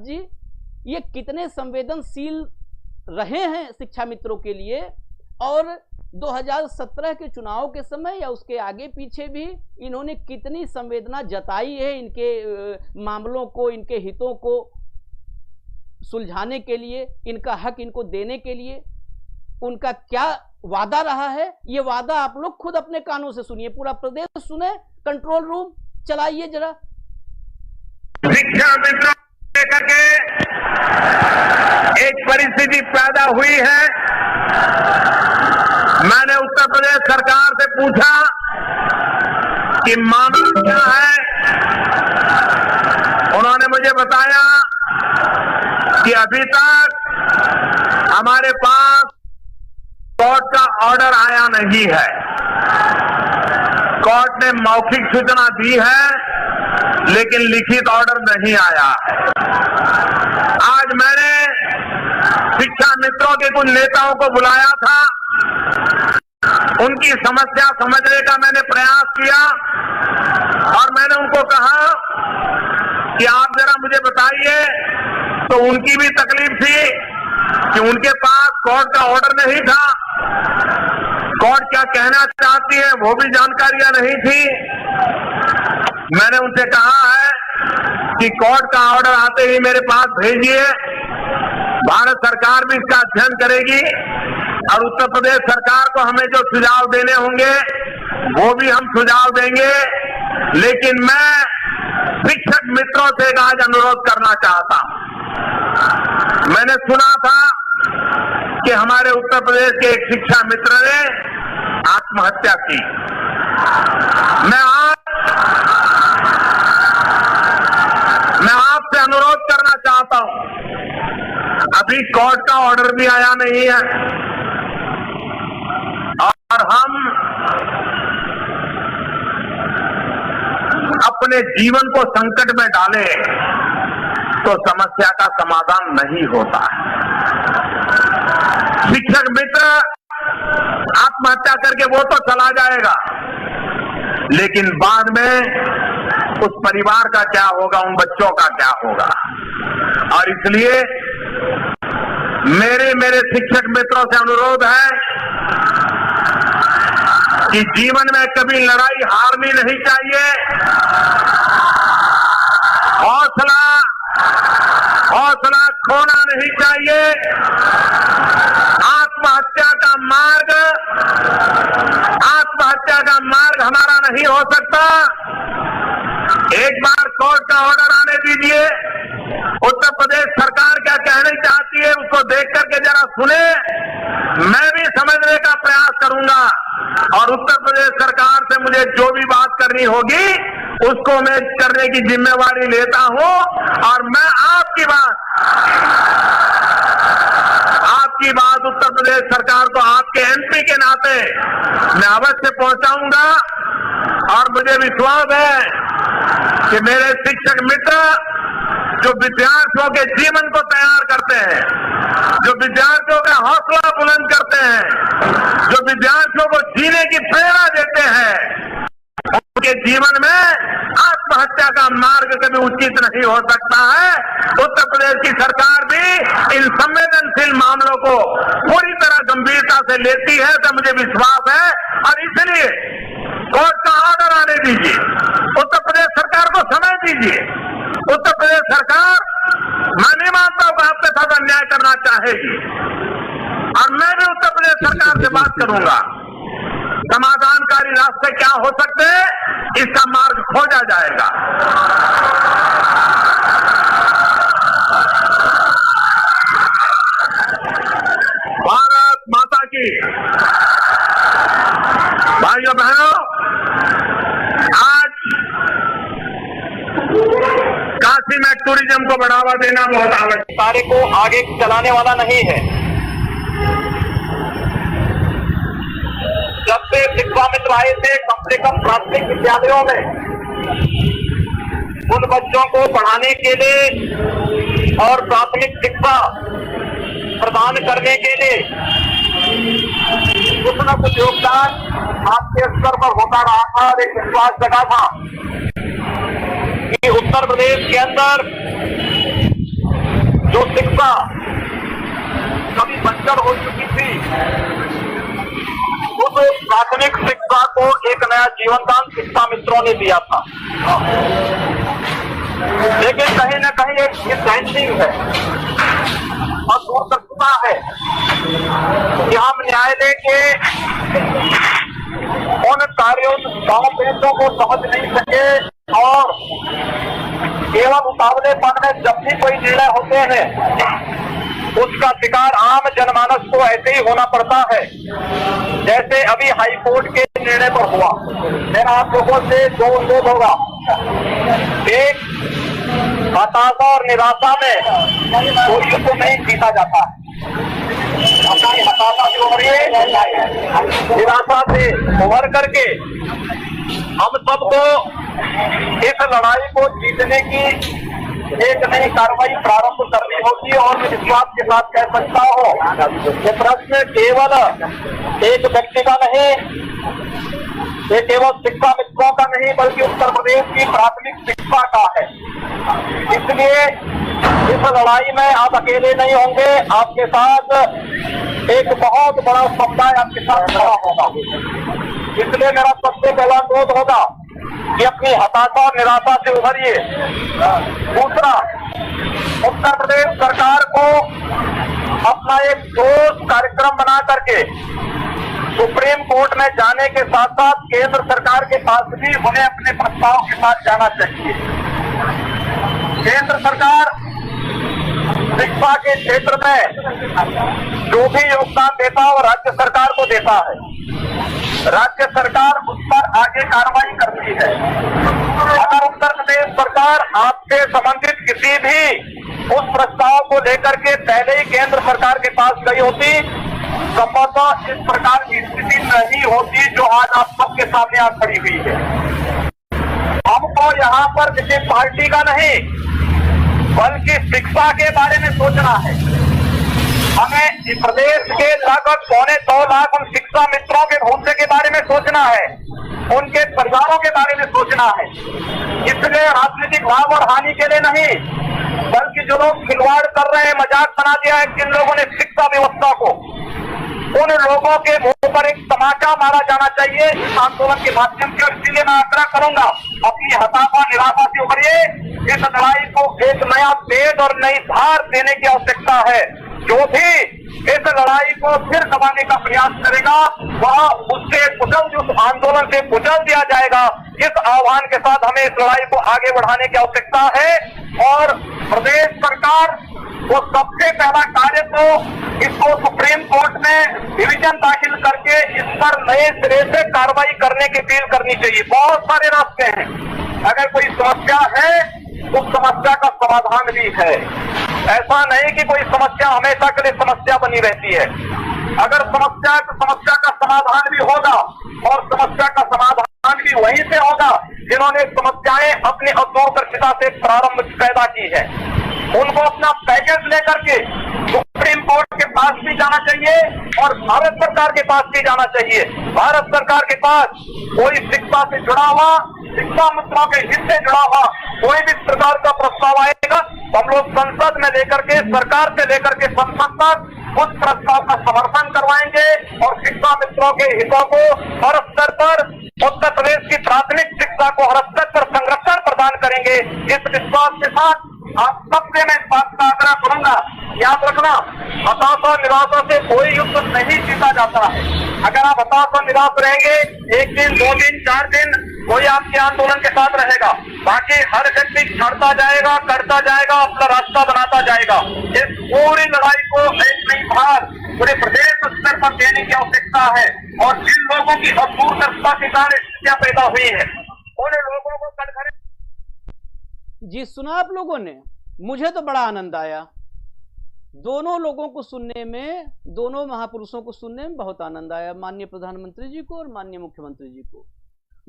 जी, ये कितने संवेदनशील रहे हैं शिक्षा मित्रों के लिए, और 2017 के चुनाव के समय या उसके आगे पीछे भी इन्होंने कितनी संवेदना जताई है इनके मामलों को, इनके हितों को सुलझाने के लिए, इनका हक इनको देने के लिए। उनका क्या वादा रहा है, ये वादा आप लोग खुद अपने कानों से सुनिए, पूरा प्रदेश सुने। कंट्रोल रूम चलाइए जरा। शिक्षा मित्रों लेकर के एक परिस्थिति पैदा हुई है। मैंने उत्तर प्रदेश सरकार से पूछा कि मामला क्या है। उन्होंने मुझे बताया कि अभी तक हमारे पास कोर्ट का ऑर्डर आया नहीं है। कोर्ट ने मौखिक सूचना दी है लेकिन लिखित ऑर्डर नहीं आया है। आज मैंने शिक्षा मित्रों के कुछ नेताओं को बुलाया था, उनकी समस्या समझने का मैंने प्रयास किया और मैंने उनको कहा कि आप जरा मुझे बताइए। तो उनकी भी तकलीफ थी कि उनके पास कोर्ट का ऑर्डर नहीं था, कोर्ट क्या कहना चाहती है वो भी जानकारियां नहीं थी। मैंने उनसे कहा है कि कोर्ट का ऑर्डर आते ही मेरे पास भेजिए, भारत सरकार भी इसका अध्ययन करेगी और उत्तर प्रदेश सरकार को हमें जो सुझाव देने होंगे वो भी हम सुझाव देंगे। लेकिन मैं शिक्षक मित्रों से एक आज अनुरोध करना चाहता हूं। मैंने सुना था कि हमारे उत्तर प्रदेश के एक शिक्षा मित्र ने आत्महत्या की। मैं आपसे अनुरोध करना चाहता हूं, अभी कोर्ट का ऑर्डर भी आया नहीं है और हम अपने जीवन को संकट में डालें तो समस्या का समाधान नहीं होता है। शिक्षक मित्र आत्महत्या करके वो तो चला जाएगा, लेकिन बाद में उस परिवार का क्या होगा, उन बच्चों का क्या होगा। और इसलिए मेरे शिक्षक मित्रों से अनुरोध है कि जीवन में कभी लड़ाई हारनी नहीं चाहिए। हौसला खोना नहीं चाहिए। आत्महत्या का मार्ग हमारा नहीं हो सकता। एक बार कोर्ट का ऑर्डर आने दीजिए, उत्तर प्रदेश सरकार क्या कहना चाहती है उसको देख करके जरा सुने। मैं भी समझने का प्रयास करूंगा और उत्तर प्रदेश सरकार से मुझे जो भी बात करनी होगी उसको मैं करने की जिम्मेवारी लेता हूं। और मैं आपकी बात उत्तर प्रदेश सरकार को आपके एमपी के नाते मैं अवश्य पहुंचाऊंगा। और मुझे विश्वास है कि मेरे शिक्षक मित्र जो विद्यार्थियों के जीवन को तैयार करते हैं, जो विद्यार्थियों का हौसला बुलंद करते हैं, जो विद्यार्थियों को जीने की प्रेरणा देते हैं, उनके जीवन में आत्महत्या का मार्ग कभी उचित नहीं हो सकता है। उत्तर प्रदेश की सरकार भी इन संवेदनशील मामलों को पूरी तरह गंभीरता से लेती है, तो मुझे विश्वास है। और इसलिए कोर्ट का ऑर्डर आने दीजिए, उत्तर प्रदेश सरकार को समय दीजिए। उत्तर प्रदेश सरकार, मैं नहीं मानता हूं कि आपके साथ अन्याय करना चाहेगी और मैं भी उत्तर प्रदेश सरकार से बात करूंगा। समाधानकारी रास्ते क्या हो सकते हैं, इसका मार्ग खोजा जाएगा। भारत माता की। भाइयों बहनों, आज काशी में टूरिज्म को बढ़ावा देना बहुत आवश्यक, कार्य को आगे चलाने वाला नहीं है। जब से शिक्षा मित्र आए थे, कम से कम प्राथमिक विद्यालयों में उन बच्चों को पढ़ाने के लिए और प्राथमिक शिक्षा प्रदान करने के लिए कुछ न कुछ योगदान आपके स्तर पर होता रहा था और एक विश्वास जगा था कि उत्तर प्रदेश के अंदर शिक्षा कभी बंजर हो चुकी थी, उस प्राथमिक शिक्षा को एक नया जीवनदान शिक्षा मित्रों ने दिया था। लेकिन कहीं न कहीं एक मिसहैंडलिंग है और दूरदर्शिता है कि हम न्यायालय के उन कार्यों को समझ नहीं सके और केवल मुकाबलेपन में जब भी कोई निर्णय होते हैं उसका शिकार आम जनमानस को ऐसे ही होना पड़ता है जैसे अभी हाई कोर्ट के निर्णय पर हुआ। मेरा आप लोगों से दो अनुरोध होगा। एक, हताशा और निराशा में कोई युद्ध नहीं जीता जाता है। अपनी हताशा से उभरिए, निराशा से उभर करके हम सबको इस लड़ाई को जीतने की एक नई कार्रवाई प्रारंभ करनी होगी। और मैं विश्वास के साथ कह सकता हूँ ये प्रश्न केवल एक व्यक्ति का नहीं, ये केवल शिक्षा मित्रों का नहीं, बल्कि उत्तर प्रदेश की प्राथमिक शिक्षा का है। इसलिए इस लड़ाई में आप अकेले नहीं होंगे, आपके साथ एक बहुत बड़ा समुदाय आपके साथ खड़ा होगा। इसलिए मेरा सबसे पहला अनुरोध होगा कि अपनी हताशा और निराशा से उभरिए। दूसरा, उत्तर प्रदेश सरकार को अपना एक ठोस कार्यक्रम बना करके सुप्रीम कोर्ट में जाने के साथ साथ केंद्र सरकार के पास भी उन्हें अपने प्रस्ताव के साथ जाना चाहिए। केंद्र सरकार शिक्षा के क्षेत्र में जो भी योगदान देता है वो राज्य सरकार को देता है। राज्य सरकार उस पर आगे कार्रवाई करती है। अगर उत्तर प्रदेश सरकार आपसे संबंधित किसी भी उस प्रस्ताव को लेकर के पहले ही केंद्र सरकार के पास गई होती, संभवतः इस प्रकार की स्थिति नहीं होती जो आज आप सबके सामने आ खड़ी हुई है। हमको यहाँ पर किसी पार्टी का नहीं बल्कि शिक्षा के बारे में सोचना है। हमें इस प्रदेश के लगभग 2.25 लाख उन शिक्षा मित्रों के भविष्य के बारे में सोचना है, उनके परिवारों के बारे में सोचना है। इसलिए राजनीतिक लाभ और हानि के लिए नहीं, बल्कि जो लोग खिलवाड़ कर रहे हैं, मजाक बना दिया है जिन लोगों ने शिक्षा व्यवस्था को, उन लोगों के मुंह पर एक तमाचा मारा जाना चाहिए इस आंदोलन के माध्यम से। और इसीलिए मैं आग्रह करूंगा, अपनी हताशा निराशा से उभरिए। इस लड़ाई को एक नया तेज और नई धार देने की आवश्यकता है। जो भी इस लड़ाई को फिर दबाने का प्रयास करेगा वह उससे कुचल, उस आंदोलन से कुचल दिया जाएगा। इस आह्वान के साथ हमें इस लड़ाई को आगे बढ़ाने की आवश्यकता है। और प्रदेश सरकार वो सबसे पहला कार्य तो इसको सुप्रीम कोर्ट में डिवीजन दाखिल करके इस पर नए सिरे से कार्रवाई करने की अपील करनी चाहिए। बहुत सारे रास्ते हैं, अगर कोई समस्या है उस समस्या का समाधान भी है। ऐसा नहीं कि कोई समस्या हमेशा के लिए समस्या बनी रहती है। अगर समस्या का समाधान भी होगा और समस्या का समाधान भी वहीं से होगा जिन्होंने समस्याएं अपनी अदूरदर्शिता से प्रारंभ पैदा की है। उनको अपना पैकेज लेकर के सुप्रीम कोर्ट के पास भी जाना चाहिए और भारत सरकार के पास भी जाना चाहिए। भारत सरकार के पास कोई शिक्षा से जुड़ा हुआ, शिक्षा मित्रों के हित से जुड़ा हुआ कोई भी प्रकार का प्रस्ताव आएगा तो हम लोग संसद में लेकर के, सरकार से लेकर के संसद तक उस प्रस्ताव का समर्थन करवाएंगे और शिक्षा मित्रों के हितों को हर स्तर पर, उत्तर प्रदेश की प्राथमिक शिक्षा को हर स्तर पर संरक्षण प्रदान करेंगे। इस विश्वास के साथ आप सबसे मैं इस बात का आग्रह करूंगा, याद रखना, हताशा निराशा से कोई युद्ध नहीं जीता जाता है। अगर आप हताशा निराश रहेंगे, एक दिन, 2 दिन, 4 दिन कोई आपके आंदोलन के साथ रहेगा, बाकी हर व्यक्ति छड़ता जाएगा, करता जाएगा, अपना रास्ता बनाता जाएगा। इस पूरी लड़ाई को एक नई धार पूरे प्रदेश स्तर पर देने की आवश्यकता है। और जिन लोगों की अदूरदर्शिता के कारण स्थितियां पैदा हुई है उन लोगों को कटघरे। जी सुना आप लोगों ने, मुझे तो बड़ा आनंद आया। दोनों लोगों को सुनने में, दोनों महापुरुषों को सुनने में बहुत आनंद आया, माननीय प्रधानमंत्री जी को और माननीय मुख्यमंत्री जी को।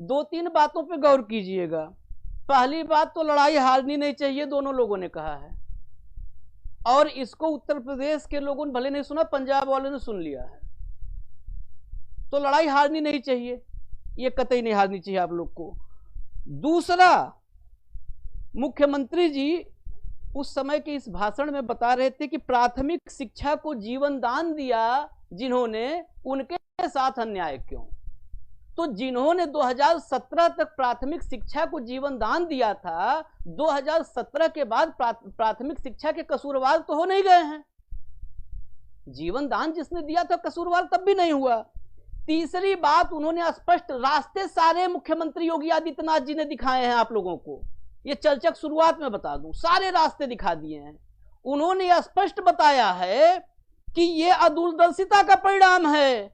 2-3 बातों पे गौर कीजिएगा। पहली बात तो लड़ाई हारनी नहीं चाहिए, दोनों लोगों ने कहा है, और इसको उत्तर प्रदेश के लोगों ने भले नहीं सुना, पंजाब वालों ने सुन लिया है। तो लड़ाई हारनी नहीं चाहिए, ये कतई नहीं हारनी चाहिए आप लोग को। दूसरा, मुख्यमंत्री जी उस समय के इस भाषण में बता रहे थे कि प्राथमिक शिक्षा को जीवन दान दिया जिन्होंने, उनके साथ अन्याय क्यों? तो जिन्होंने 2017 तक प्राथमिक शिक्षा को जीवन दान दिया था, 2017 के बाद प्राथमिक शिक्षा के कसूरवार तो हो नहीं गए हैं। जीवन दान जिसने दिया था कसूरवार तब भी नहीं हुआ। तीसरी बात, उन्होंने स्पष्ट रास्ते सारे मुख्यमंत्री योगी आदित्यनाथ जी ने दिखाए हैं आप लोगों को। ये चर्चक शुरुआत में बता दूं, सारे रास्ते दिखा दिए हैं। उन्होंने यह स्पष्ट बताया है कि यह अदूरदर्शिता का परिणाम है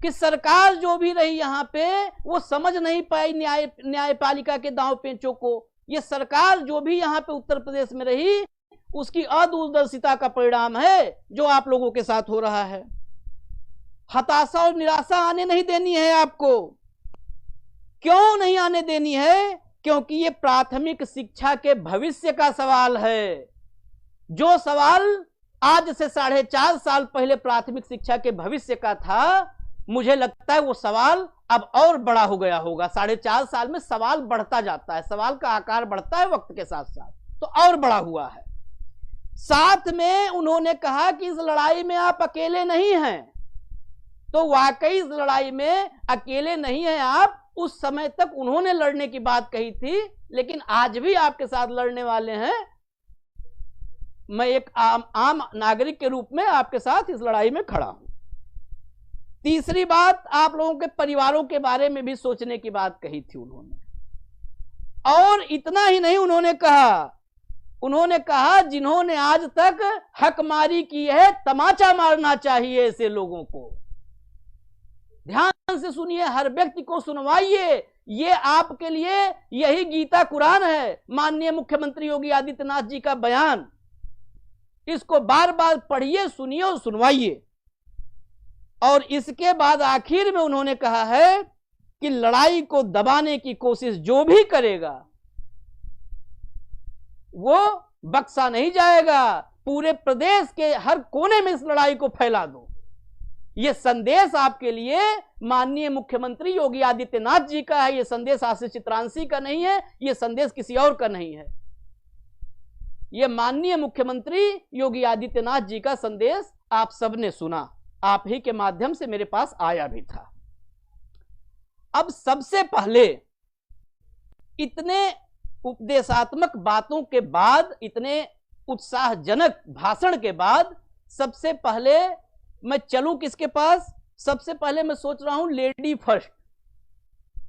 कि सरकार जो भी रही यहां पे वो समझ नहीं पाई न्यायपालिका के दांव पेंचों को। ये सरकार जो भी यहां पे उत्तर प्रदेश में रही उसकी अदूरदर्शिता का परिणाम है जो आप लोगों के साथ हो रहा है। हताशा और निराशा आने नहीं देनी है आपको। क्यों नहीं आने देनी है? क्योंकि ये प्राथमिक शिक्षा के भविष्य का सवाल है। जो सवाल आज से 4.5 साल पहले प्राथमिक शिक्षा के भविष्य का था, मुझे लगता है वो सवाल अब और बड़ा हो गया होगा। 4.5 साल में सवाल बढ़ता जाता है, सवाल का आकार बढ़ता है वक्त के साथ साथ, तो और बड़ा हुआ है। साथ में उन्होंने कहा कि इस लड़ाई में आप अकेले नहीं हैं। तो वाकई इस लड़ाई में अकेले नहीं हैं आप। उस समय तक उन्होंने लड़ने की बात कही थी, लेकिन आज भी आपके साथ लड़ने वाले हैं। मैं एक आम नागरिक के रूप में आपके साथ इस लड़ाई में खड़ा हूं। तीसरी बात, आप लोगों के परिवारों के बारे में भी सोचने की बात कही थी उन्होंने। और इतना ही नहीं, उन्होंने कहा जिन्होंने आज तक हकमारी की है, तमाचा मारना चाहिए ऐसे लोगों को। ध्यान से सुनिए, हर व्यक्ति को सुनवाइए। ये आपके लिए यही गीता कुरान है, माननीय मुख्यमंत्री योगी आदित्यनाथ जी का बयान। इसको बार बार पढ़िए, सुनिए और सुनवाइए। और इसके बाद आखिर में उन्होंने कहा है कि लड़ाई को दबाने की कोशिश जो भी करेगा वो बख्शा नहीं जाएगा। पूरे प्रदेश के हर कोने में इस लड़ाई को फैला दो। यह संदेश आपके लिए माननीय मुख्यमंत्री योगी आदित्यनाथ जी का है। यह संदेश आशीष चित्रांशी का नहीं है, यह संदेश किसी और का नहीं है। यह माननीय मुख्यमंत्री योगी आदित्यनाथ जी का संदेश आप सबने सुना, आप ही के माध्यम से मेरे पास आया भी था। अब सबसे पहले इतने उपदेशात्मक बातों के बाद, इतने उत्साहजनक भाषण के बाद, सबसे पहले मैं चलूं किसके पास? सबसे पहले मैं सोच रहा हूं लेडी फर्स्ट।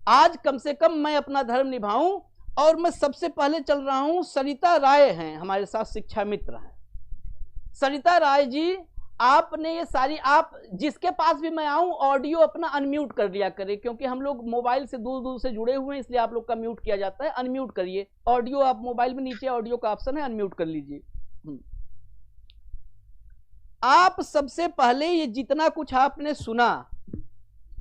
आज कम से कम मैं अपना धर्म निभाऊं, और मैं सबसे पहले चल रहा हूं, सरिता राय हैं हमारे साथ, शिक्षा मित्र हैं। सरिता राय जी, आपने ये सारी, आप जिसके पास भी मैं आऊं ऑडियो अपना अनम्यूट कर लिया करें, क्योंकि हम लोग मोबाइल से दूर दूर से जुड़े हुए हैं, इसलिए आप लोग का म्यूट किया जाता है। अनम्यूट करिए ऑडियो, आप मोबाइल में नीचे ऑडियो का ऑप्शन है, अनम्यूट कर लीजिए। आप सबसे पहले ये जितना कुछ आपने सुना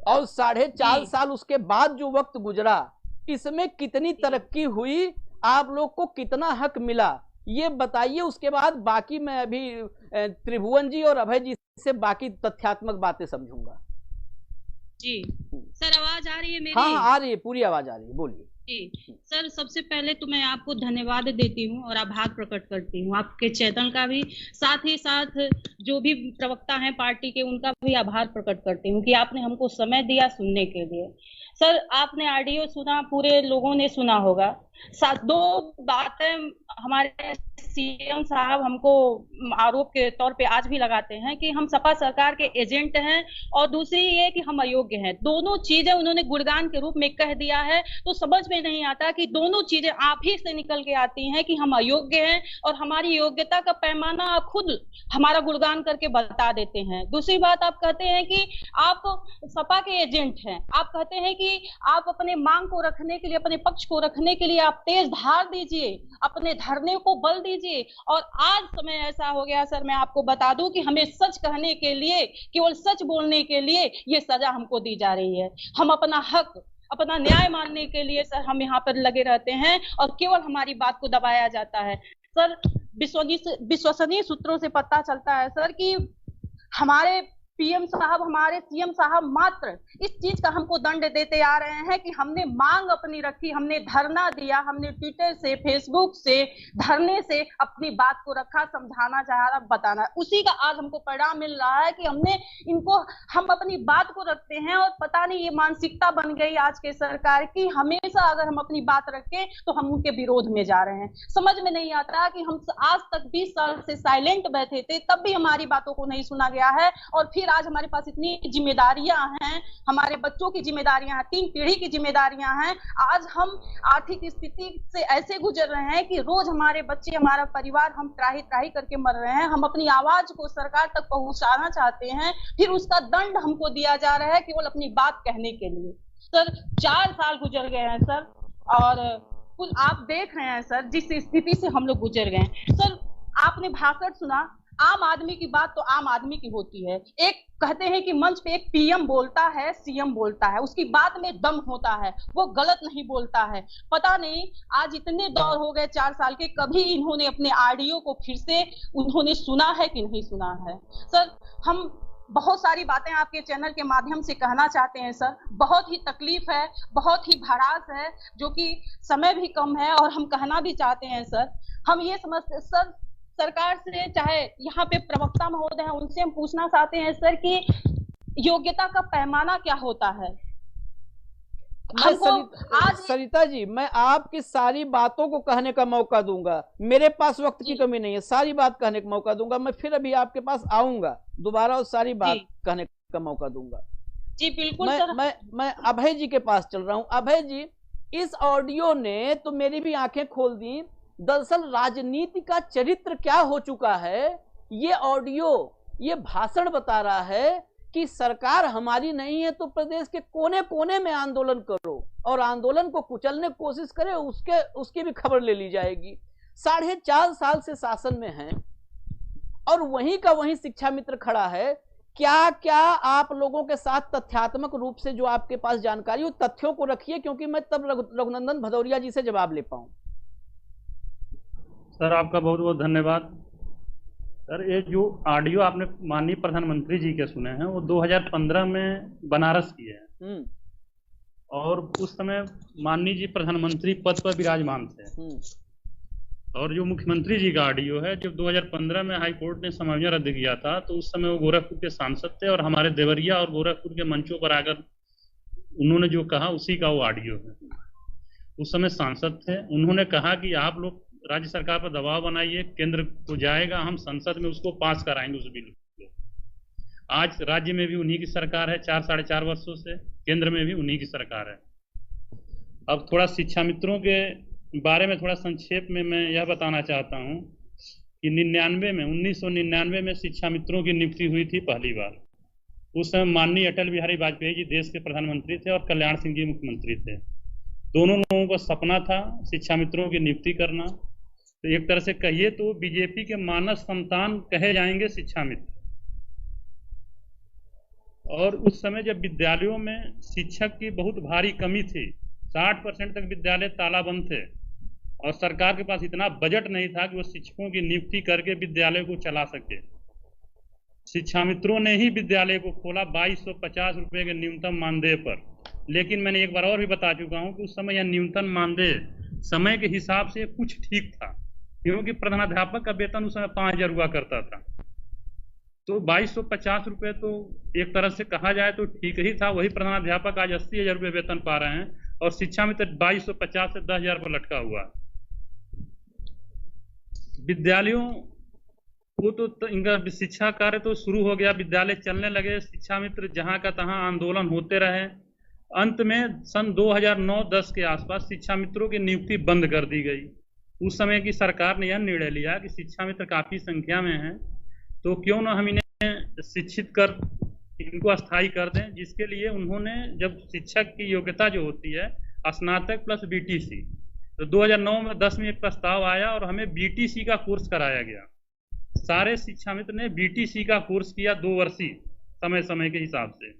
और 4.5 साल उसके बाद जो वक्त गुजरा, इसमें कितनी तरक्की हुई, आप लोग को कितना हक मिला, ये बताइए। उसके बाद बाकी मैं अभी त्रिभुवन जी और अभय जी से बाकी तथ्यात्मक बातें समझूंगा। जी सर, आवाज आ रही है मेरी? हाँ, आ रही है, पूरी आवाज आ रही है, बोलिए। जी सर, सबसे पहले तो मैं आपको धन्यवाद देती हूँ और आभार प्रकट करती हूँ, आपके चैतन का भी, साथ ही साथ जो भी प्रवक्ता हैं पार्टी के, उनका भी आभार प्रकट करती हूँ कि आपने हमको समय दिया सुनने के लिए। सर, आपने ऑडियो सुना, पूरे लोगों ने सुना होगा। दो बातें हमारे सीएम साहब हमको आरोप के तौर पे आज भी लगाते हैं कि हम सपा सरकार के एजेंट हैं, और दूसरी ये कि हम अयोग्य हैं। दोनों चीजें उन्होंने गुणगान के रूप में कह दिया है, तो समझ में नहीं आता कि दोनों चीजें आप ही से निकल के आती हैं कि हम अयोग्य हैं, और हमारी योग्यता का पैमाना आप खुद हमारा गुणगान करके बता देते हैं। दूसरी बात, आप कहते हैं कि आप सपा के एजेंट हैं, आप कहते हैं कि आप अपने मांग को रखने के लिए, अपने पक्ष को रखने के लिए आप तेज धार दीजिए, अपने धरने को बल दीजिए। और आज समय ऐसा हो गया सर, मैं आपको बता दूं कि हमें सच कहने के लिए, केवल सच बोलने के लिए ये सजा हमको दी जा रही है। हम अपना हक, अपना न्याय मानने के लिए सर हम यहाँ पर लगे रहते हैं, और केवल हमारी बात को दबाया जाता है। सर, विश्वसनीय सूत्रों से पता चलता है सर कि हमारे पीएम साहब, हमारे सीएम साहब मात्र इस चीज का हमको दंड देते आ रहे हैं कि हमने मांग अपनी रखी, हमने धरना दिया, हमने ट्विटर से, फेसबुक से, धरने से अपनी बात को रखा, समझाना चाहा, बताना, उसी का आज हमको परिणाम मिल रहा है कि हम अपनी बात को रखते हैं और पता नहीं ये मानसिकता बन गई आज के सरकार की, हमेशा अगर हम अपनी बात रखें तो हम उनके विरोध में जा रहे हैं। समझ में नहीं आता कि हम आज तक 20 साल से साइलेंट बैठे थे, तब भी हमारी बातों को नहीं सुना गया है, और फिर आज हमारे पास इतनी जिम्मेदारियां हैं, हमारे बच्चों की जिम्मेदारियां हैं, 3 पीढ़ी की जिम्मेदारियां हैं। आज हम आर्थिक स्थिति से ऐसे गुजर रहे हैं कि रोज हमारे बच्चे, हमारा परिवार, हम त्राही त्राही करके मर रहे हैं। हम अपनी आवाज को सरकार तक पहुंचाना चाहते हैं, फिर उसका दंड हमको दिया जा रहा है केवल अपनी बात कहने के लिए। सर 4 साल गुजर गए हैं सर, और कुछ आप देख रहे हैं सर जिस स्थिति से हम लोग गुजर गए हैं। सर आपने भाषण सुना, आम आदमी की बात तो आम आदमी की होती है। एक कहते हैं कि मंच पे एक पीएम बोलता है, सीएम बोलता है, उसकी बात में दम होता है, वो गलत नहीं बोलता है। पता नहीं आज इतने दौर हो गए 4 साल के, कभी इन्होंने अपने ऑडियो को फिर से उन्होंने सुना है कि नहीं सुना है। सर हम बहुत सारी बातें आपके चैनल के माध्यम से कहना चाहते हैं सर, बहुत ही तकलीफ है, बहुत ही भड़ास है, जो कि समय भी कम है और हम कहना भी चाहते हैं सर। हम ये समझते सर, सरकार से, चाहे यहाँ पे प्रवक्ता महोदय हैं, उनसे हम पूछना चाहते हैं सर कि योग्यता का पैमाना क्या होता है। सरिता जी, मैं आपकी सारी बातों को कहने का मौका दूंगा, मेरे पास वक्त की कमी नहीं है, सारी बात कहने का मौका दूंगा। मैं फिर अभी आपके पास आऊंगा दोबारा और सारी बात कहने का मौका दूंगा। जी बिल्कुल सर। मैं अभय जी के पास चल रहा हूं। अभय जी, इस ऑडियो ने तो मेरी भी आंखें खोल दी। दरअसल राजनीति का चरित्र क्या हो चुका है, ये ऑडियो, ये भाषण बता रहा है कि सरकार हमारी नहीं है तो प्रदेश के कोने कोने में आंदोलन करो और आंदोलन को कुचलने की कोशिश करे, उसकी भी खबर ले ली जाएगी। 4.5 साल से शासन में हैं और वहीं का वहीं शिक्षा मित्र खड़ा है। क्या क्या आप लोगों के साथ तथ्यात्मक रूप से जो आपके पास जानकारी हो, तथ्यों को रखिए, क्योंकि मैं तब रघुनंदन भदौरिया जी से जवाब ले पाऊं। सर आपका बहुत बहुत धन्यवाद। सर ये जो ऑडियो आपने माननीय प्रधानमंत्री जी के सुने हैं, वो 2015 में बनारस किए हैं और उस समय माननीय जी प्रधानमंत्री पद पर विराजमान थे। और जो मुख्यमंत्री जी का ऑडियो है, जब 2015 में हाई कोर्ट ने समायोजन रद्द किया था, तो उस समय वो गोरखपुर के सांसद थे और हमारे देवरिया और गोरखपुर के मंचों पर आकर उन्होंने जो कहा उसी का वो ऑडियो है। उस समय सांसद थे, उन्होंने कहा कि आप लोग राज्य सरकार पर दबाव बनाइए, केंद्र को जाएगा, हम संसद में उसको पास कराएंगे उस बिल को। आज राज्य में भी उन्हीं की सरकार है 4-4.5 वर्षों से, केंद्र में भी उन्हीं की सरकार है। अब थोड़ा शिक्षा मित्रों के बारे में थोड़ा संक्षेप में मैं यह बताना चाहता हूं कि 1999 में शिक्षा मित्रों की नियुक्ति हुई थी पहली बार। उस समय माननीय अटल बिहारी वाजपेयी जी देश के प्रधानमंत्री थे और कल्याण सिंह जी मुख्यमंत्री थे। दोनों लोगों का सपना था शिक्षा मित्रों की नियुक्ति करना। तो एक तरह से कहिए तो बीजेपी के मानस संतान कहे जाएंगे शिक्षा मित्र। और उस समय जब विद्यालयों में शिक्षक की बहुत भारी कमी थी, 60% तक विद्यालय तालाबंद थे और सरकार के पास इतना बजट नहीं था कि वो शिक्षकों की नियुक्ति करके विद्यालय को चला सके। शिक्षा मित्रों ने ही विद्यालय को खोला 2250 रुपए के न्यूनतम मानदेय पर। लेकिन मैंने एक बार और भी बता चुका हूं कि उस समय यह न्यूनतम मानदेय समय के हिसाब से कुछ ठीक था, क्योंकि प्रधानाध्यापक का वेतन उस समय 5000 हुआ करता था। तो 2250 रुपए तो एक तरह से कहा जाए तो ठीक ही था। वही प्रधानाध्यापक आज 80,000 रुपये वेतन पा रहे हैं और शिक्षा मित्र 2250 से 10,000 पर लटका हुआ। विद्यालयों को तो इनका शिक्षा कार्य तो शुरू हो गया, विद्यालय चलने लगे, शिक्षा मित्र जहां का तहां आंदोलन होते रहे। अंत में सन 2009-10 के आसपास शिक्षा मित्रों की नियुक्ति बंद कर दी गई। उस समय की सरकार ने यह निर्णय लिया कि शिक्षा मित्र काफी संख्या में हैं, तो क्यों ना हम इन्हें शिक्षित कर इनको अस्थायी कर दें, जिसके लिए उन्होंने, जब शिक्षक की योग्यता जो होती है स्नातक प्लस बीटीसी, तो 2009-10 में एक प्रस्ताव आया और हमें बीटीसी का कोर्स कराया गया। सारे शिक्षा मित्र ने बीटीसी का कोर्स किया 2 वर्षीय समय के हिसाब से।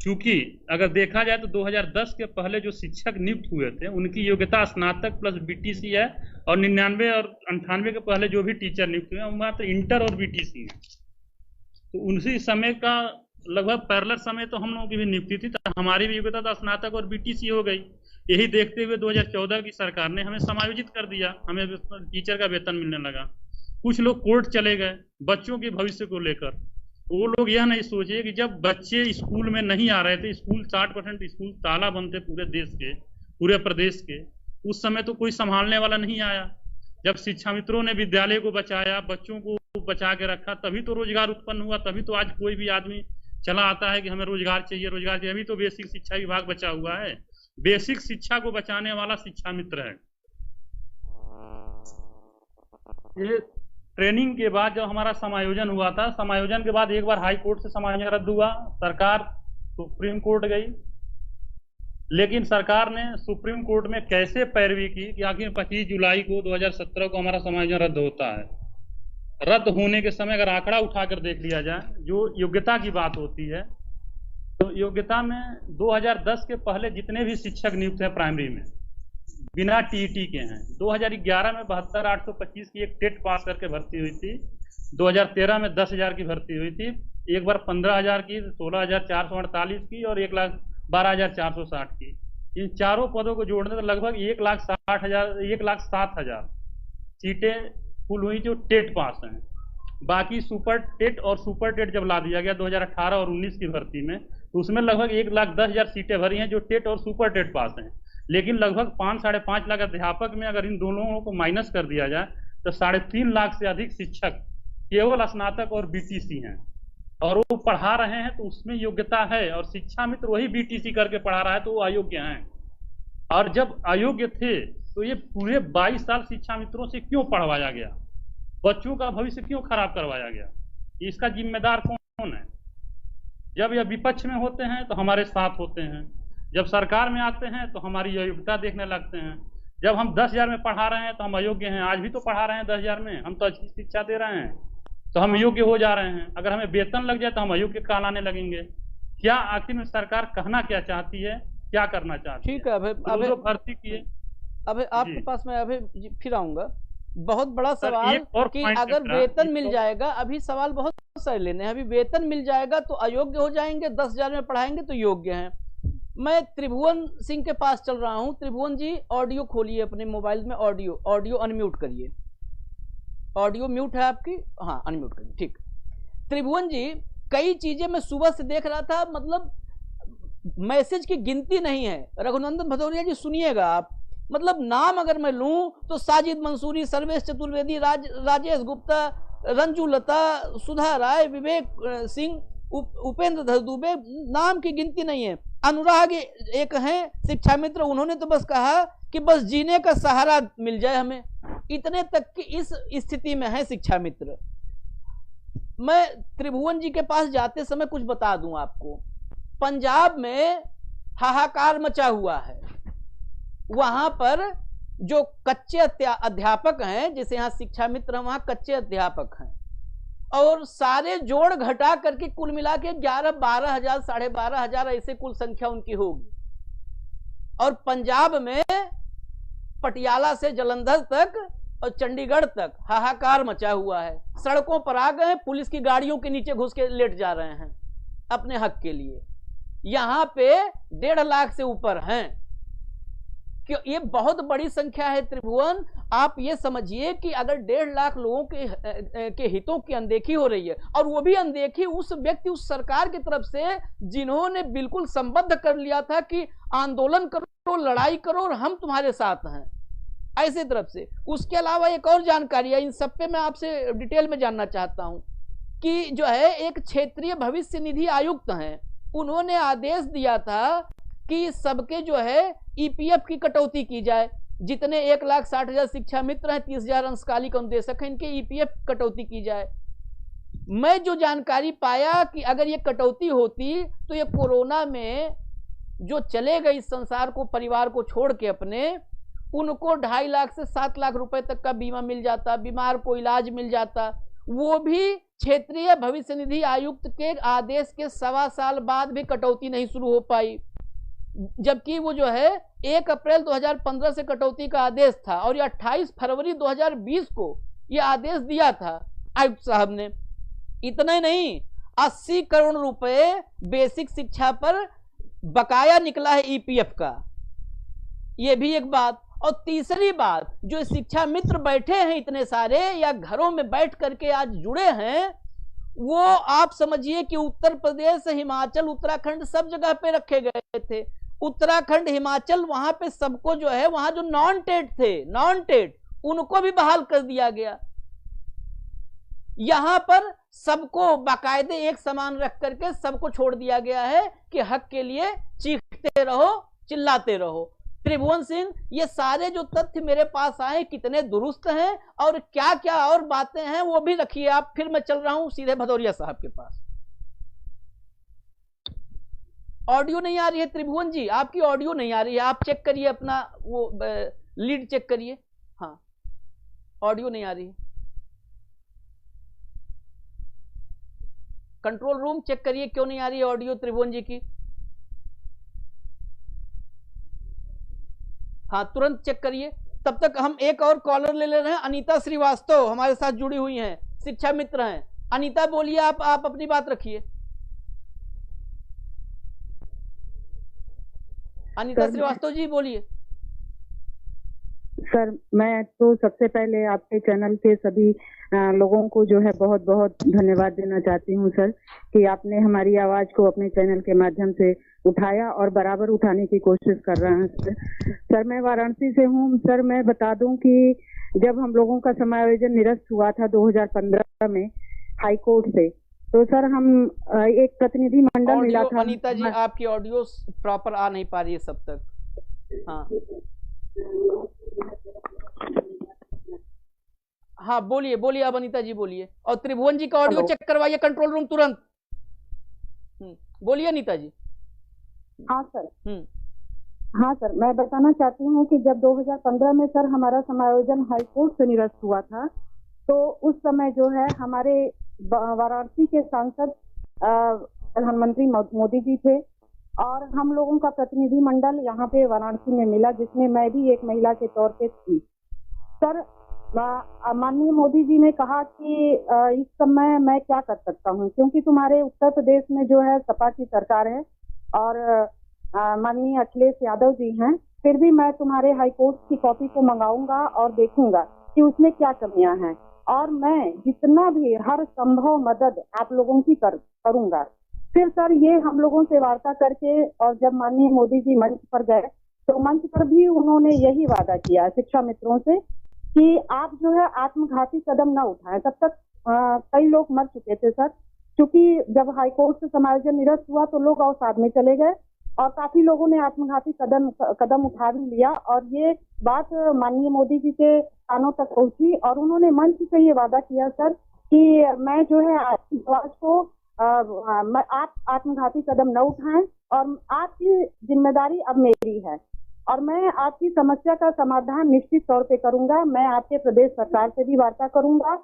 क्योंकि अगर देखा जाए तो 2010 के पहले जो शिक्षक नियुक्त हुए थे उनकी योग्यता स्नातक प्लस बीटीसी है, और 99 और 98 के पहले जो भी टीचर नियुक्त हुए हैं वो मात्र इंटर और बीटीसी है। तो उसी समय का लगभग पैरेलल समय तो हम लोगों की भी नियुक्ति थी, तो हमारी भी योग्यता था स्नातक और बीटीसी हो गई। यही देखते हुए 2014 की सरकार ने हमें समायोजित कर दिया, हमें टीचर का वेतन मिलने लगा। कुछ लोग कोर्ट चले गए बच्चों के भविष्य को लेकर। वो लोग यह नहीं सोचे कि जब बच्चे स्कूल में नहीं आ रहे थे, स्कूल 60% स्कूल ताला बंद थे पूरे देश के, पूरे प्रदेश के, उस समय तो कोई संभालने वाला नहीं आया। जब शिक्षा मित्रों ने विद्यालय को बचाया, बच्चों को बचा के रखा, तभी तो रोजगार उत्पन्न हुआ। तभी तो आज कोई भी आदमी चला आता है कि हमें रोजगार चाहिए, रोजगार चाहिए। अभी तो बेसिक शिक्षा विभाग बचा हुआ है। बेसिक शिक्षा को बचाने वाला शिक्षा मित्र है। ये ट्रेनिंग के बाद जब हमारा समायोजन हुआ था, समायोजन के बाद एक बार हाई कोर्ट से समायोजन रद्द हुआ, सरकार सुप्रीम कोर्ट गई। लेकिन सरकार ने सुप्रीम कोर्ट में कैसे पैरवी की कि आखिर 25 जुलाई को 2017 को हमारा समायोजन रद्द होता है। रद्द होने के समय अगर आंकड़ा उठाकर देख लिया जाए, जो योग्यता की बात होती है, तो योग्यता में 2010 के पहले जितने भी शिक्षक नियुक्त हैं प्राइमरी में बिना टीईटी के हैं। 2011 में 72,825 की एक टेट पास करके भर्ती हुई थी। 2013 में 10,000 की भर्ती हुई थी। एक बार 15,000 की, 16,448 की और 1,12,460 की। इन चारों पदों को जोड़ने तो लगभग 1,07,000 सीटें फुल हुई जो टेट पास हैं। बाकी सुपर टेट और सुपर टेट जब ला दिया गया 2018 और 19 की भर्ती में, तो उसमें लगभग 1,10,000 सीटें भरी हैं जो टेट और सुपर टेट पास हैं। लेकिन लगभग 5-5.5 लाख अध्यापक में अगर इन दोनों को माइनस कर दिया जाए तो 3.5 लाख से अधिक शिक्षक केवल स्नातक और बीटीसी हैं, और वो पढ़ा रहे हैं तो उसमें योग्यता है। और शिक्षा मित्र वही बीटीसी करके पढ़ा रहा है तो वो अयोग्य हैं। और जब अयोग्य थे तो ये पूरे 22 साल शिक्षा मित्रों से क्यों पढ़वाया गया, बच्चों का भविष्य क्यों खराब करवाया गया, इसका जिम्मेदार कौन है? जब यह विपक्ष में होते हैं तो हमारे साथ होते हैं, जब सरकार में आते हैं तो हमारी योग्यता देखने लगते हैं। जब हम 10,000 में पढ़ा रहे हैं तो हम अयोग्य हैं। आज भी तो पढ़ा रहे हैं 10,000 में, हम तो अच्छी शिक्षा दे रहे हैं तो हम योग्य हो जा रहे हैं। अगर हमें वेतन लग जाए तो हम अयोग्य कहलाने लगेंगे। क्या आखिर में सरकार कहना क्या चाहती है, क्या करना चाहती है? ठीक है, अभी भर्ती किए। अभी आपके पास मैं अभी फिर आऊंगा। बहुत बड़ा सवाल कि अगर वेतन मिल जाएगा, अभी सवाल बहुत सारे लेने हैं। अभी वेतन मिल जाएगा तो अयोग्य हो जाएंगे, 10,000 में पढ़ाएंगे तो योग्य हैं। मैं त्रिभुवन सिंह के पास चल रहा हूं। त्रिभुवन जी, ऑडियो खोलिए अपने मोबाइल में, ऑडियो अनम्यूट करिए। ऑडियो म्यूट है आपकी? हाँ, अनम्यूट करिए। ठीक। त्रिभुवन जी, कई चीजें मैं सुबह से देख रहा था, मतलब मैसेज की गिनती नहीं है। रघुनंदन भदौरिया जी सुनिएगा आप, मतलब नाम अगर मैं लूं तो साजिद मंसूरी, सर्वेश चतुर्वेदी, राजेश गुप्ता, रंजू लता, सुधा राय, विवेक सिंह, उपेंद्र दुबे, नाम की गिनती नहीं है। अनुराग एक हैं शिक्षा मित्र, उन्होंने तो बस कहा कि बस जीने का सहारा मिल जाए हमें, इतने तक की इस स्थिति में है शिक्षा मित्र। मैं त्रिभुवन जी के पास जाते समय कुछ बता दूं आपको। पंजाब में हाहाकार मचा हुआ है। वहां पर जो कच्चे अध्यापक हैं, जैसे यहाँ शिक्षा मित्र, वहां कच्चे अध्यापक हैं, और सारे जोड़ घटा करके कुल मिला के 11-12 हजार, 12.5 हजार ऐसे कुल संख्या उनकी होगी। और पंजाब में पटियाला से जलंधर तक और चंडीगढ़ तक हाहाकार मचा हुआ है। सड़कों पर आ गए, पुलिस की गाड़ियों के नीचे घुस के लेट जा रहे हैं अपने हक के लिए। यहां पे 1.5 लाख से ऊपर हैं। क्यों? ये बहुत बड़ी संख्या है त्रिभुवन। आप ये समझिए कि अगर 1.5 लाख लोगों के हितों की अनदेखी हो रही है, और वो भी अनदेखी उस व्यक्ति, उस सरकार की तरफ से जिन्होंने बिल्कुल संबद्ध कर लिया था कि आंदोलन करो, लड़ाई करो और हम तुम्हारे साथ हैं, ऐसे तरफ से। उसके अलावा एक और जानकारी है, इन सब पे मैं आपसे डिटेल में जानना चाहता हूं कि जो है एक क्षेत्रीय भविष्य निधि आयुक्त हैं, उन्होंने आदेश दिया था कि सबके जो है ईपीएफ की कटौती की जाए। जितने 1,60,000 शिक्षा मित्र हैं, 30,000 अंशकालिक अनुदेशक हैं, इनके ईपीएफ कटौती की जाए। मैं जो जानकारी पाया कि अगर ये कटौती होती तो ये कोरोना में जो चले गए इस संसार को, परिवार को छोड़ के अपने, उनको 2.5 लाख से 7 लाख रुपए तक का बीमा मिल जाता, बीमार को इलाज मिल जाता। वो भी क्षेत्रीय भविष्य निधि आयुक्त के आदेश के 1.25 साल बाद भी कटौती नहीं शुरू हो पाई, जबकि वो जो है 1 अप्रैल 2015 से कटौती का आदेश था, और ये 28 फरवरी 2020 को ये आदेश दिया था आयुक्त साहब ने। इतना ही नहीं, 80 करोड़ रुपए बेसिक शिक्षा पर बकाया निकला है ईपीएफ का, ये भी एक बात। और तीसरी बात, जो शिक्षा मित्र बैठे हैं इतने सारे या घरों में बैठ करके आज जुड़े हैं, वो आप समझिए कि उत्तर प्रदेश, हिमाचल, उत्तराखंड सब जगह पे रखे गए थे। उत्तराखंड, हिमाचल, वहां पे सबको जो है, वहां जो नॉन टेट थे, नॉन टेट, उनको भी बहाल कर दिया गया। यहां पर सबको बाकायदे एक समान रख करके सबको छोड़ दिया गया है कि हक के लिए चीखते रहो, चिल्लाते रहो। त्रिभुवन सिंह, ये सारे जो तथ्य मेरे पास आए कितने दुरुस्त हैं और क्या क्या और बातें हैं वो भी रखिए आप। फिर मैं चल रहा हूं सीधे भदौरिया साहब के पास। ऑडियो नहीं आ रही है त्रिभुवन जी, आपकी ऑडियो नहीं आ रही है, आप चेक करिए अपना वो लीड चेक करिए। हाँ, ऑडियो नहीं आ रही है। कंट्रोल रूम चेक करिए क्यों नहीं आ रही है ऑडियो त्रिभुवन जी की। हाँ, तुरंत चेक करिए। तब तक हम एक और कॉलर ले रहे हैं। अनीता श्रीवास्तव हमारे साथ जुड़ी हुई हैं, शिक्षा मित्र हैं। अनीता बोलिए, आप अपनी बात रखिए। अनीता श्रीवास्तव जी बोलिए। सर, मैं तो सबसे पहले आपके चैनल के सभी लोगों को जो है बहुत बहुत धन्यवाद देना चाहती हूँ सर, कि आपने हमारी आवाज को अपने चैनल के माध्यम से उठाया और बराबर उठाने की कोशिश कर रहे हैं सर। मैं वाराणसी से हूँ सर। मैं बता दूं कि जब हम लोगों का समायोजन निरस्त हुआ था 2015 में हाई कोर्ट से, तो सर हम एक प्रतिनिधि मंडल मिला था। अनीता जी, आपकी ऑडियो प्रॉपर आ नहीं पा रही है सब तक। हाँ हाँ, बोलिए बोलिए, अब अनीता जी बोलिए। और त्रिभुवन जी का ऑडियो चेक करवाइए कंट्रोल रूम तुरंत। बोलिए अनीता जी। हाँ सर। हाँ सर, मैं बताना चाहती हूँ कि जब 2015 में सर हमारा समायोजन हाई कोर्ट से निरस्त हुआ था, तो उस समय जो है हमारे वाराणसी के सांसद प्रधानमंत्री मोदी जी थे और हम लोगों का प्रतिनिधि मंडल यहाँ पे वाराणसी में मिला, जिसमें मैं भी एक महिला के तौर पे थी। सर, माननीय मोदी जी ने कहा कि इस समय मैं क्या कर सकता हूँ, क्योंकि तुम्हारे उत्तर प्रदेश में जो है सपा की सरकार है और माननीय अखिलेश यादव जी हैं, फिर भी मैं तुम्हारे हाई कोर्ट की कॉपी को मंगाऊंगा और देखूंगा कि उसमें क्या कमियां हैं, और मैं जितना भी हर संभव मदद आप लोगों की करूंगा। फिर सर ये हम लोगों से वार्ता करके, और जब माननीय मोदी जी मंच पर गए तो मंच पर भी उन्होंने यही वादा किया शिक्षा मित्रों से कि आप जो है आत्मघाती कदम न उठाएं। तब तक कई लोग मर चुके थे सर, क्योंकि जब हाईकोर्ट से समायोजन निरस्त हुआ तो लोग अवसाद में चले गए और काफी लोगों ने आत्मघाती कदम उठा भी लिया। और ये बात माननीय मोदी जी के कानों तक पहुंची और उन्होंने मंच से ये वादा किया सर कि मैं जो है आवाज को आप आत्मघाती कदम न उठाएं और आपकी जिम्मेदारी अब मेरी है और मैं आपकी समस्या का समाधान निश्चित तौर पे करूंगा। मैं आपके प्रदेश सरकार से भी वार्ता करूंगा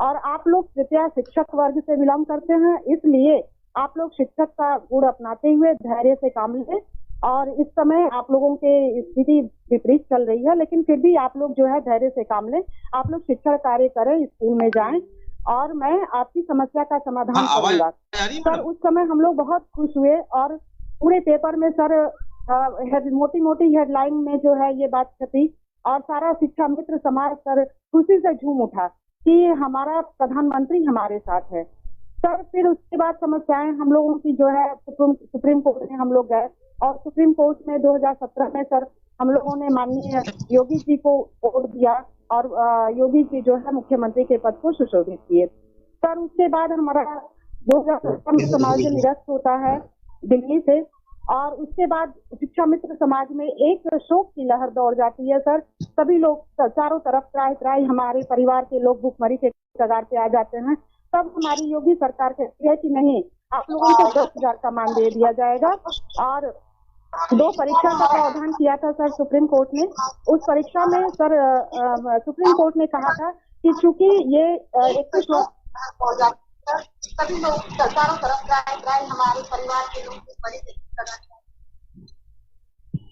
और आप लोग कृपया शिक्षक वर्ग से बिलोंग करते हैं, इसलिए आप लोग शिक्षक का गुण अपनाते हुए धैर्य से काम लें। और इस समय आप लोगों की स्थिति विपरीत चल रही है, लेकिन फिर भी आप लोग जो है धैर्य से काम लें। आप लोग शिक्षण कार्य करें, स्कूल में जाएं और मैं आपकी समस्या का समाधान करूंगा। सर, उस समय हम लोग बहुत खुश हुए और पूरे पेपर में सर मोटी मोटी हेडलाइन में जो है ये बात छपी और सारा शिक्षा मित्र समाज सर खुशी से झूम उठा कि हमारा प्रधानमंत्री हमारे साथ है। सर, फिर उसके बाद समस्याएं हम लोगों की जो है सुप्रीम कोर्ट में हम लोग गए और सुप्रीम कोर्ट में 2017 में सर हम लोगों ने माननीय योगी जी को वोट दिया और योगी जी जो है मुख्यमंत्री के पद को सुशोभित किए। सर, उसके बाद हमारा 2017 में समायोजन निरस्त होता है दिल्ली से और उसके बाद शिक्षा मित्र समाज में एक शोक की लहर दौड़ जाती है सर। सभी लोग चारों तरफ त्राही हमारे परिवार के लोग भूखमरी के कगार पे आ जाते हैं। तब हमारी योगी सरकार कहती है कि नहीं, आप लोगों को 10,000 का मान दे दिया जाएगा। और 2 परीक्षा का प्रावधान किया था सर सुप्रीम कोर्ट ने। उस परीक्षा में सर सुप्रीम कोर्ट ने कहा था कि चूंकि ये 21 सभी लोग चारों तरफ त्राही हमारे परिवार के लोग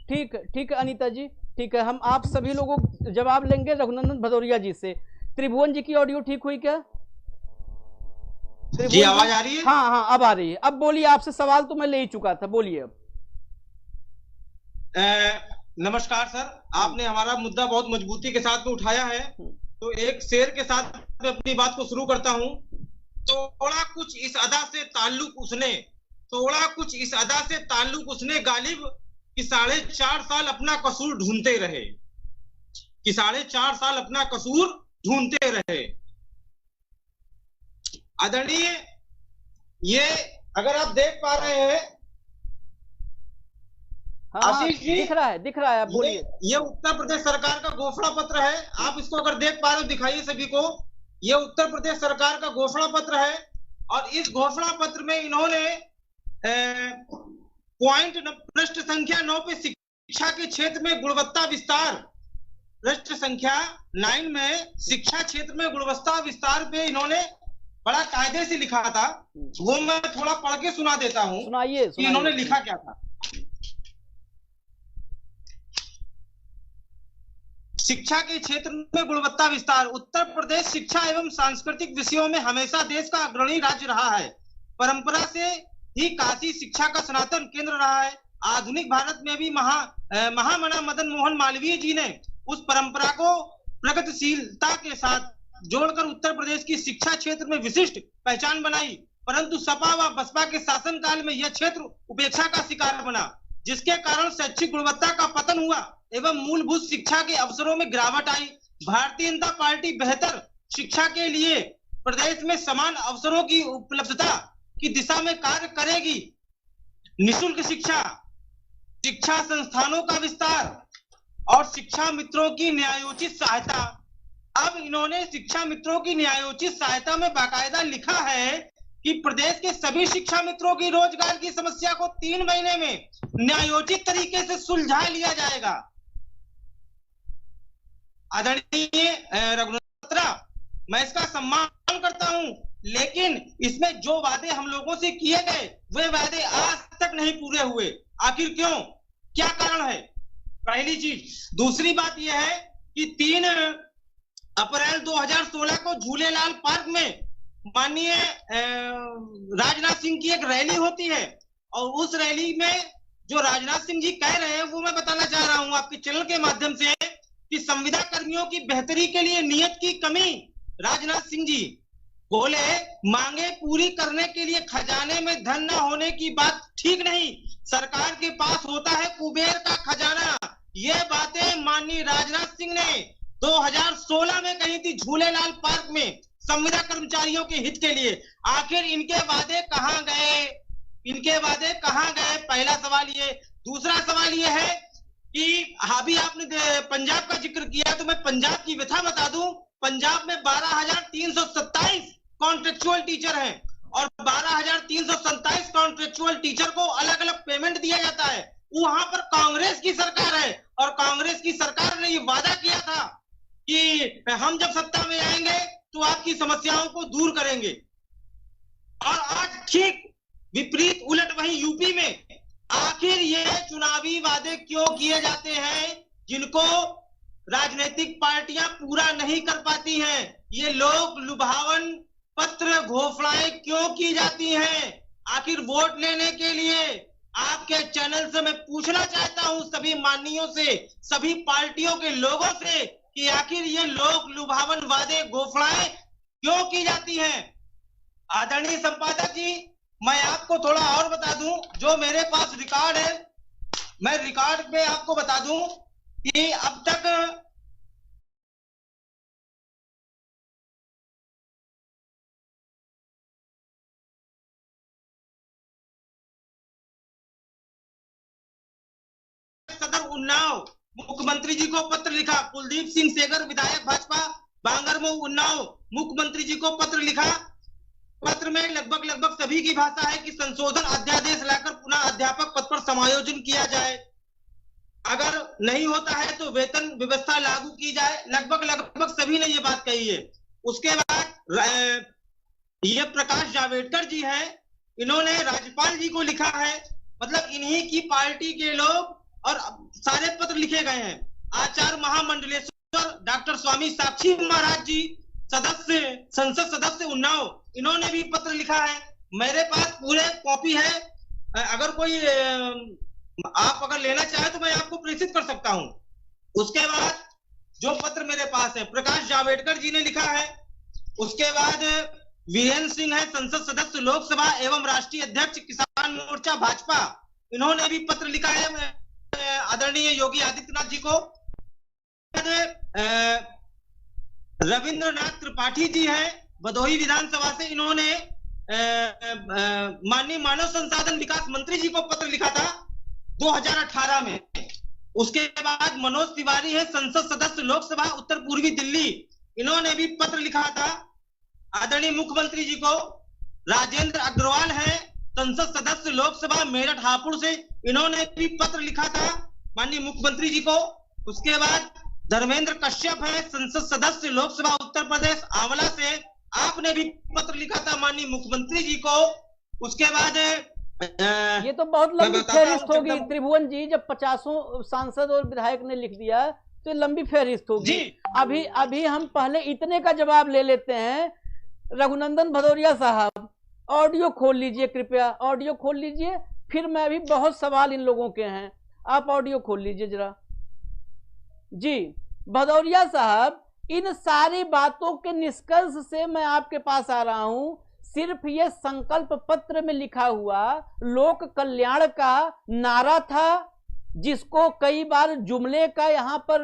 ठीक है अनीता जी, ठीक है। हम आप सभी लोगों जवाब लेंगे रघुनंदन भदौरिया जी से। त्रिभुवन जी की ऑडियो ठीक हुई क्या? जी आवाज आ रही है? हाँ हाँ अब आ रही है। अब बोलिए, आपसे सवाल तो मैं ले ही चुका था, बोलिए अब। नमस्कार सर, आपने हमारा मुद्दा बहुत मजबूती के साथ में उठाया है, तो एक शेर के साथ मैं अपनी बात को शुरू करता हूँ। तोड़ा कुछ इस अदा से ताल्लुक उसने, तोड़ा कुछ इस अदा से ताल्लुक उसने गालिब, कि 4.5 साल अपना कसूर ढूंढते रहे, कि 4.5 साल अपना कसूर ढूंढते रहे। आदरणीय, ये अगर आप देख पा रहे हैं आशीष जी, दिख रहा है, आप बोलिए। ये उत्तर प्रदेश सरकार का घोषणा पत्र है, आप इसको अगर देख पा रहे हो दिखाइए सभी को। ये उत्तर प्रदेश सरकार का घोषणा पत्र है और इस घोषणा पत्र में इन्होंने पृष्ठ संख्या 9 पे शिक्षा के क्षेत्र में गुणवत्ता विस्तार, पृष्ठ संख्या 9 में शिक्षा क्षेत्र में गुणवत्ता विस्तार पे इन्होंने बड़ा कायदे से लिखा था, वो मैं थोड़ा पढ़ के सुना देता हूँ। सुनाइए। इन्होंने लिखा क्या था। शिक्षा के क्षेत्र में गुणवत्ता विस्तार। उत्तर प्रदेश शिक्षा एवं सांस्कृतिक विषयों में हमेशा देश का अग्रणी राज्य रहा है। परंपरा से ही काशी शिक्षा का सनातन केंद्र रहा है। आधुनिक भारत में भी महामना मदन मोहन मालवीय जी ने उस परंपरा को प्रगतिशीलता के साथ जोड़कर उत्तर प्रदेश की शिक्षा क्षेत्र में विशिष्ट पहचान बनाई, परंतु सपा व बसपा के शासनकाल में यह क्षेत्र उपेक्षा का शिकार बना, जिसके कारण शैक्षिक गुणवत्ता का पतन हुआ एवं मूलभूत शिक्षा के अवसरों में गिरावट आई। भारतीय जनता पार्टी बेहतर शिक्षा के लिए प्रदेश में समान अवसरों की उपलब्धता की दिशा में कार्य करेगी। निःशुल्क शिक्षा, शिक्षा संस्थानों का विस्तार और शिक्षा मित्रों की न्यायोचित सहायता। अब इन्होंने शिक्षा मित्रों की न्यायोचित सहायता में बाकायदा लिखा है कि प्रदेश के सभी शिक्षा मित्रों की रोजगार की समस्या को 3 महीने में न्यायोचित तरीके से सुलझा लिया जाएगा। आदरणीय रघुनाथ, मैं इसका सम्मान करता हूं, लेकिन इसमें जो वादे हम लोगों से किए गए वे वादे आज तक नहीं पूरे हुए। आखिर क्यों, क्या कारण है? पहली चीज। दूसरी बात यह है कि 3 अप्रैल 2016 को झूलेलाल पार्क में माननीय राजनाथ सिंह की एक रैली होती है और उस रैली में जो राजनाथ सिंह जी कह रहे हैं वो मैं बताना चाह रहा हूं आपके चैनल के माध्यम से कि संविदा कर्मियों की बेहतरी के लिए नियत की कमी। राजनाथ सिंह जी बोले मांगे पूरी करने के लिए खजाने में धन न होने की बात ठीक नहीं, सरकार के पास होता है कुबेर का खजाना। ये बातें माननीय राजनाथ सिंह ने 2016 में कही थी झूलेलाल पार्क में संविदा कर्मचारियों के हित के लिए। आखिर इनके वादे कहां गए, इनके वादे कहां गए? पहला सवाल ये। दूसरा सवाल ये है कि अभी आपने पंजाब का जिक्र किया तो मैं पंजाब की व्यथा बता दूं। पंजाब में 12,327 कॉन्ट्रेक्चुअल टीचर हैं और 12,327 कॉन्ट्रेक्चुअल टीचर को अलग अलग पेमेंट दिया जाता है। वहां पर कांग्रेस की सरकार है और कांग्रेस की सरकार ने ये वादा किया था कि हम जब सत्ता में आएंगे तो आपकी समस्याओं को दूर करेंगे। और आज ठीक विपरीत उलट वहीं यूपी में आखिर ये चुनावी वादे क्यों किए जाते हैं जिनको राजनीतिक पार्टियां पूरा नहीं कर पाती हैं? ये लोग लुभावन पत्र घोषणाएं क्यों की जाती हैं? आखिर वोट लेने के लिए आपके चैनल से मैं पूछना चाहता हूं सभी माननीयों से, सभी पार्टियों के लोगों से कि आखिर ये लोग लुभावन वादे घोषणाएं क्यों की जाती हैं? आदरणीय संपादक जी, मैं आपको थोड़ा और बता दूं, जो मेरे पास रिकॉर्ड है, मैं रिकॉर्ड में आपको बता दूं कि अब तक सदर उन्नाव मुख्यमंत्री जी को पत्र लिखा। कुलदीप सिंह सेगर विधायक भाजपा बांगरमऊ उन्नाव मुख्यमंत्री जी को पत्र लिखा। पत्र में लगभग सभी की भाषा है कि संशोधन अध्यादेश लाकर पुनः अध्यापक पद पर समायोजन किया जाए, अगर नहीं होता है तो वेतन व्यवस्था लागू की जाए। लगभग सभी ने ये बात कही है। उसके बाद ये प्रकाश जावड़ेकर जी हैं, इन्होंने राज्यपाल जी को लिखा है, मतलब इन्हीं की पार्टी के लोग और सारे पत्र लिखे गए हैं। आचार्य महामंडलेश्वर डॉक्टर स्वामी साक्षी महाराज जी, संसद सदस्य उन्नाव, इन्होंने भी पत्र लिखा है। मेरे पास पूरे कॉपी है, अगर कोई आप अगर लेना चाहे तो मैं आपको प्रेषित कर सकता हूं। उसके बाद जो पत्र मेरे पास है, प्रकाश जावड़ेकर जी ने लिखा है। उसके बाद वीरेंद्र सिंह है, संसद सदस्य लोकसभा एवं राष्ट्रीय अध्यक्ष किसान मोर्चा भाजपा, इन्होंने भी पत्र लिखा है आदरणीय योगी आदित्यनाथ जी को। रविंद्रनाथ त्रिपाठी जी है, भदोही विधानसभा से, इन्होंने माननीय मानव संसाधन विकास मंत्री जी को पत्र लिखा था 2018 में। उसके बाद मनोज तिवारी है, संसद सदस्य लोकसभा उत्तर पूर्वी दिल्ली, इन्होंने भी पत्र लिखा था आदरणीय मुख्यमंत्री जी को। राजेंद्र अग्रवाल है, संसद सदस्य लोकसभा मेरठ हापुड़ से, इन्होंने भी पत्र लिखा था माननीय मुख्यमंत्री जी को। उसके बाद धर्मेंद्र कश्यप है, संसद सदस्य लोकसभा उत्तर प्रदेश आंवला से, आपने भी पत्र लिखा था माननीय मुख्यमंत्री जी को। उसके बाद ये तो बहुत लंबी फहरिस्त होगी त्रिभुवन जी, जब 50 सांसद और विधायक ने लिख दिया तो लंबी फहरिस्त होगी। अभी हम पहले इतने का जवाब ले लेते हैं। रघुनंदन भदौरिया साहब, ऑडियो खोल लीजिए कृपया, ऑडियो खोल लीजिए, फिर मैं अभी बहुत सवाल इन लोगों के हैं, आप ऑडियो खोल लीजिए जरा। जी भदौरिया साहब, इन सारी बातों के निष्कर्ष से मैं आपके पास आ रहा हूं। सिर्फ ये संकल्प पत्र में लिखा हुआ लोक कल्याण का नारा था, जिसको कई बार जुमले का यहाँ पर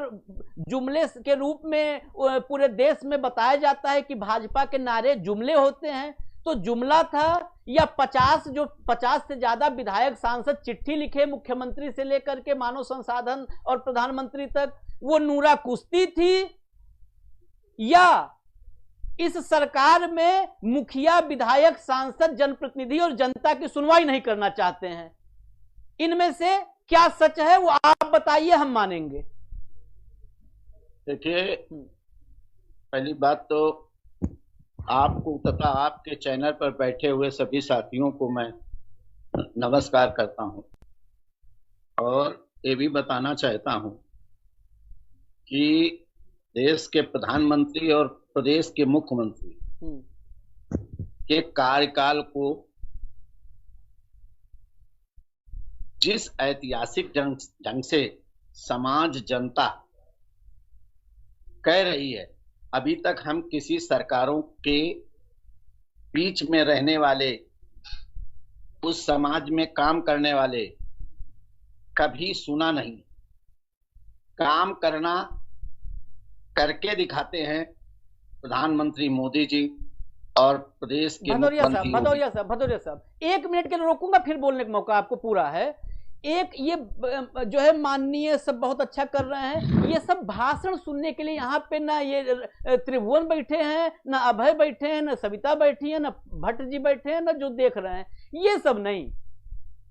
जुमले के रूप में पूरे देश में बताया जाता है कि भाजपा के नारे जुमले होते हैं, तो जुमला था या 50 से ज्यादा विधायक सांसद चिट्ठी लिखे मुख्यमंत्री से लेकर के मानव संसाधन और प्रधानमंत्री तक, वो नूरा कुश्ती थी, या इस सरकार में मुखिया विधायक सांसद जनप्रतिनिधि और जनता की सुनवाई नहीं करना चाहते हैं? इनमें से क्या सच है वो आप बताइए, हम मानेंगे। देखिए, पहली बात तो आपको तथा आपके चैनल पर बैठे हुए सभी साथियों को मैं नमस्कार करता हूं, और ये भी बताना चाहता हूं कि देश के प्रधानमंत्री और प्रदेश के मुख्यमंत्री के कार्यकाल को जिस ऐतिहासिक ढंग से समाज जनता कह रही है, अभी तक हम किसी सरकारों के बीच में रहने वाले, उस समाज में काम करने वाले कभी सुना नहीं। काम करना करके दिखाते हैं प्रधानमंत्री मोदी जी और प्रदेश के भदौरिया साहब 1 मिनट के लिए रोकूंगा, फिर बोलने का मौका आपको पूरा है। एक ये जो है माननीय सब बहुत अच्छा कर रहे हैं, ये सब भाषण सुनने के लिए यहाँ पे ना ये त्रिभुवन बैठे हैं, ना अभय बैठे हैं, ना सविता बैठी है, ना भट्ट जी बैठे हैं, ना जो देख रहे हैं, ये सब नहीं,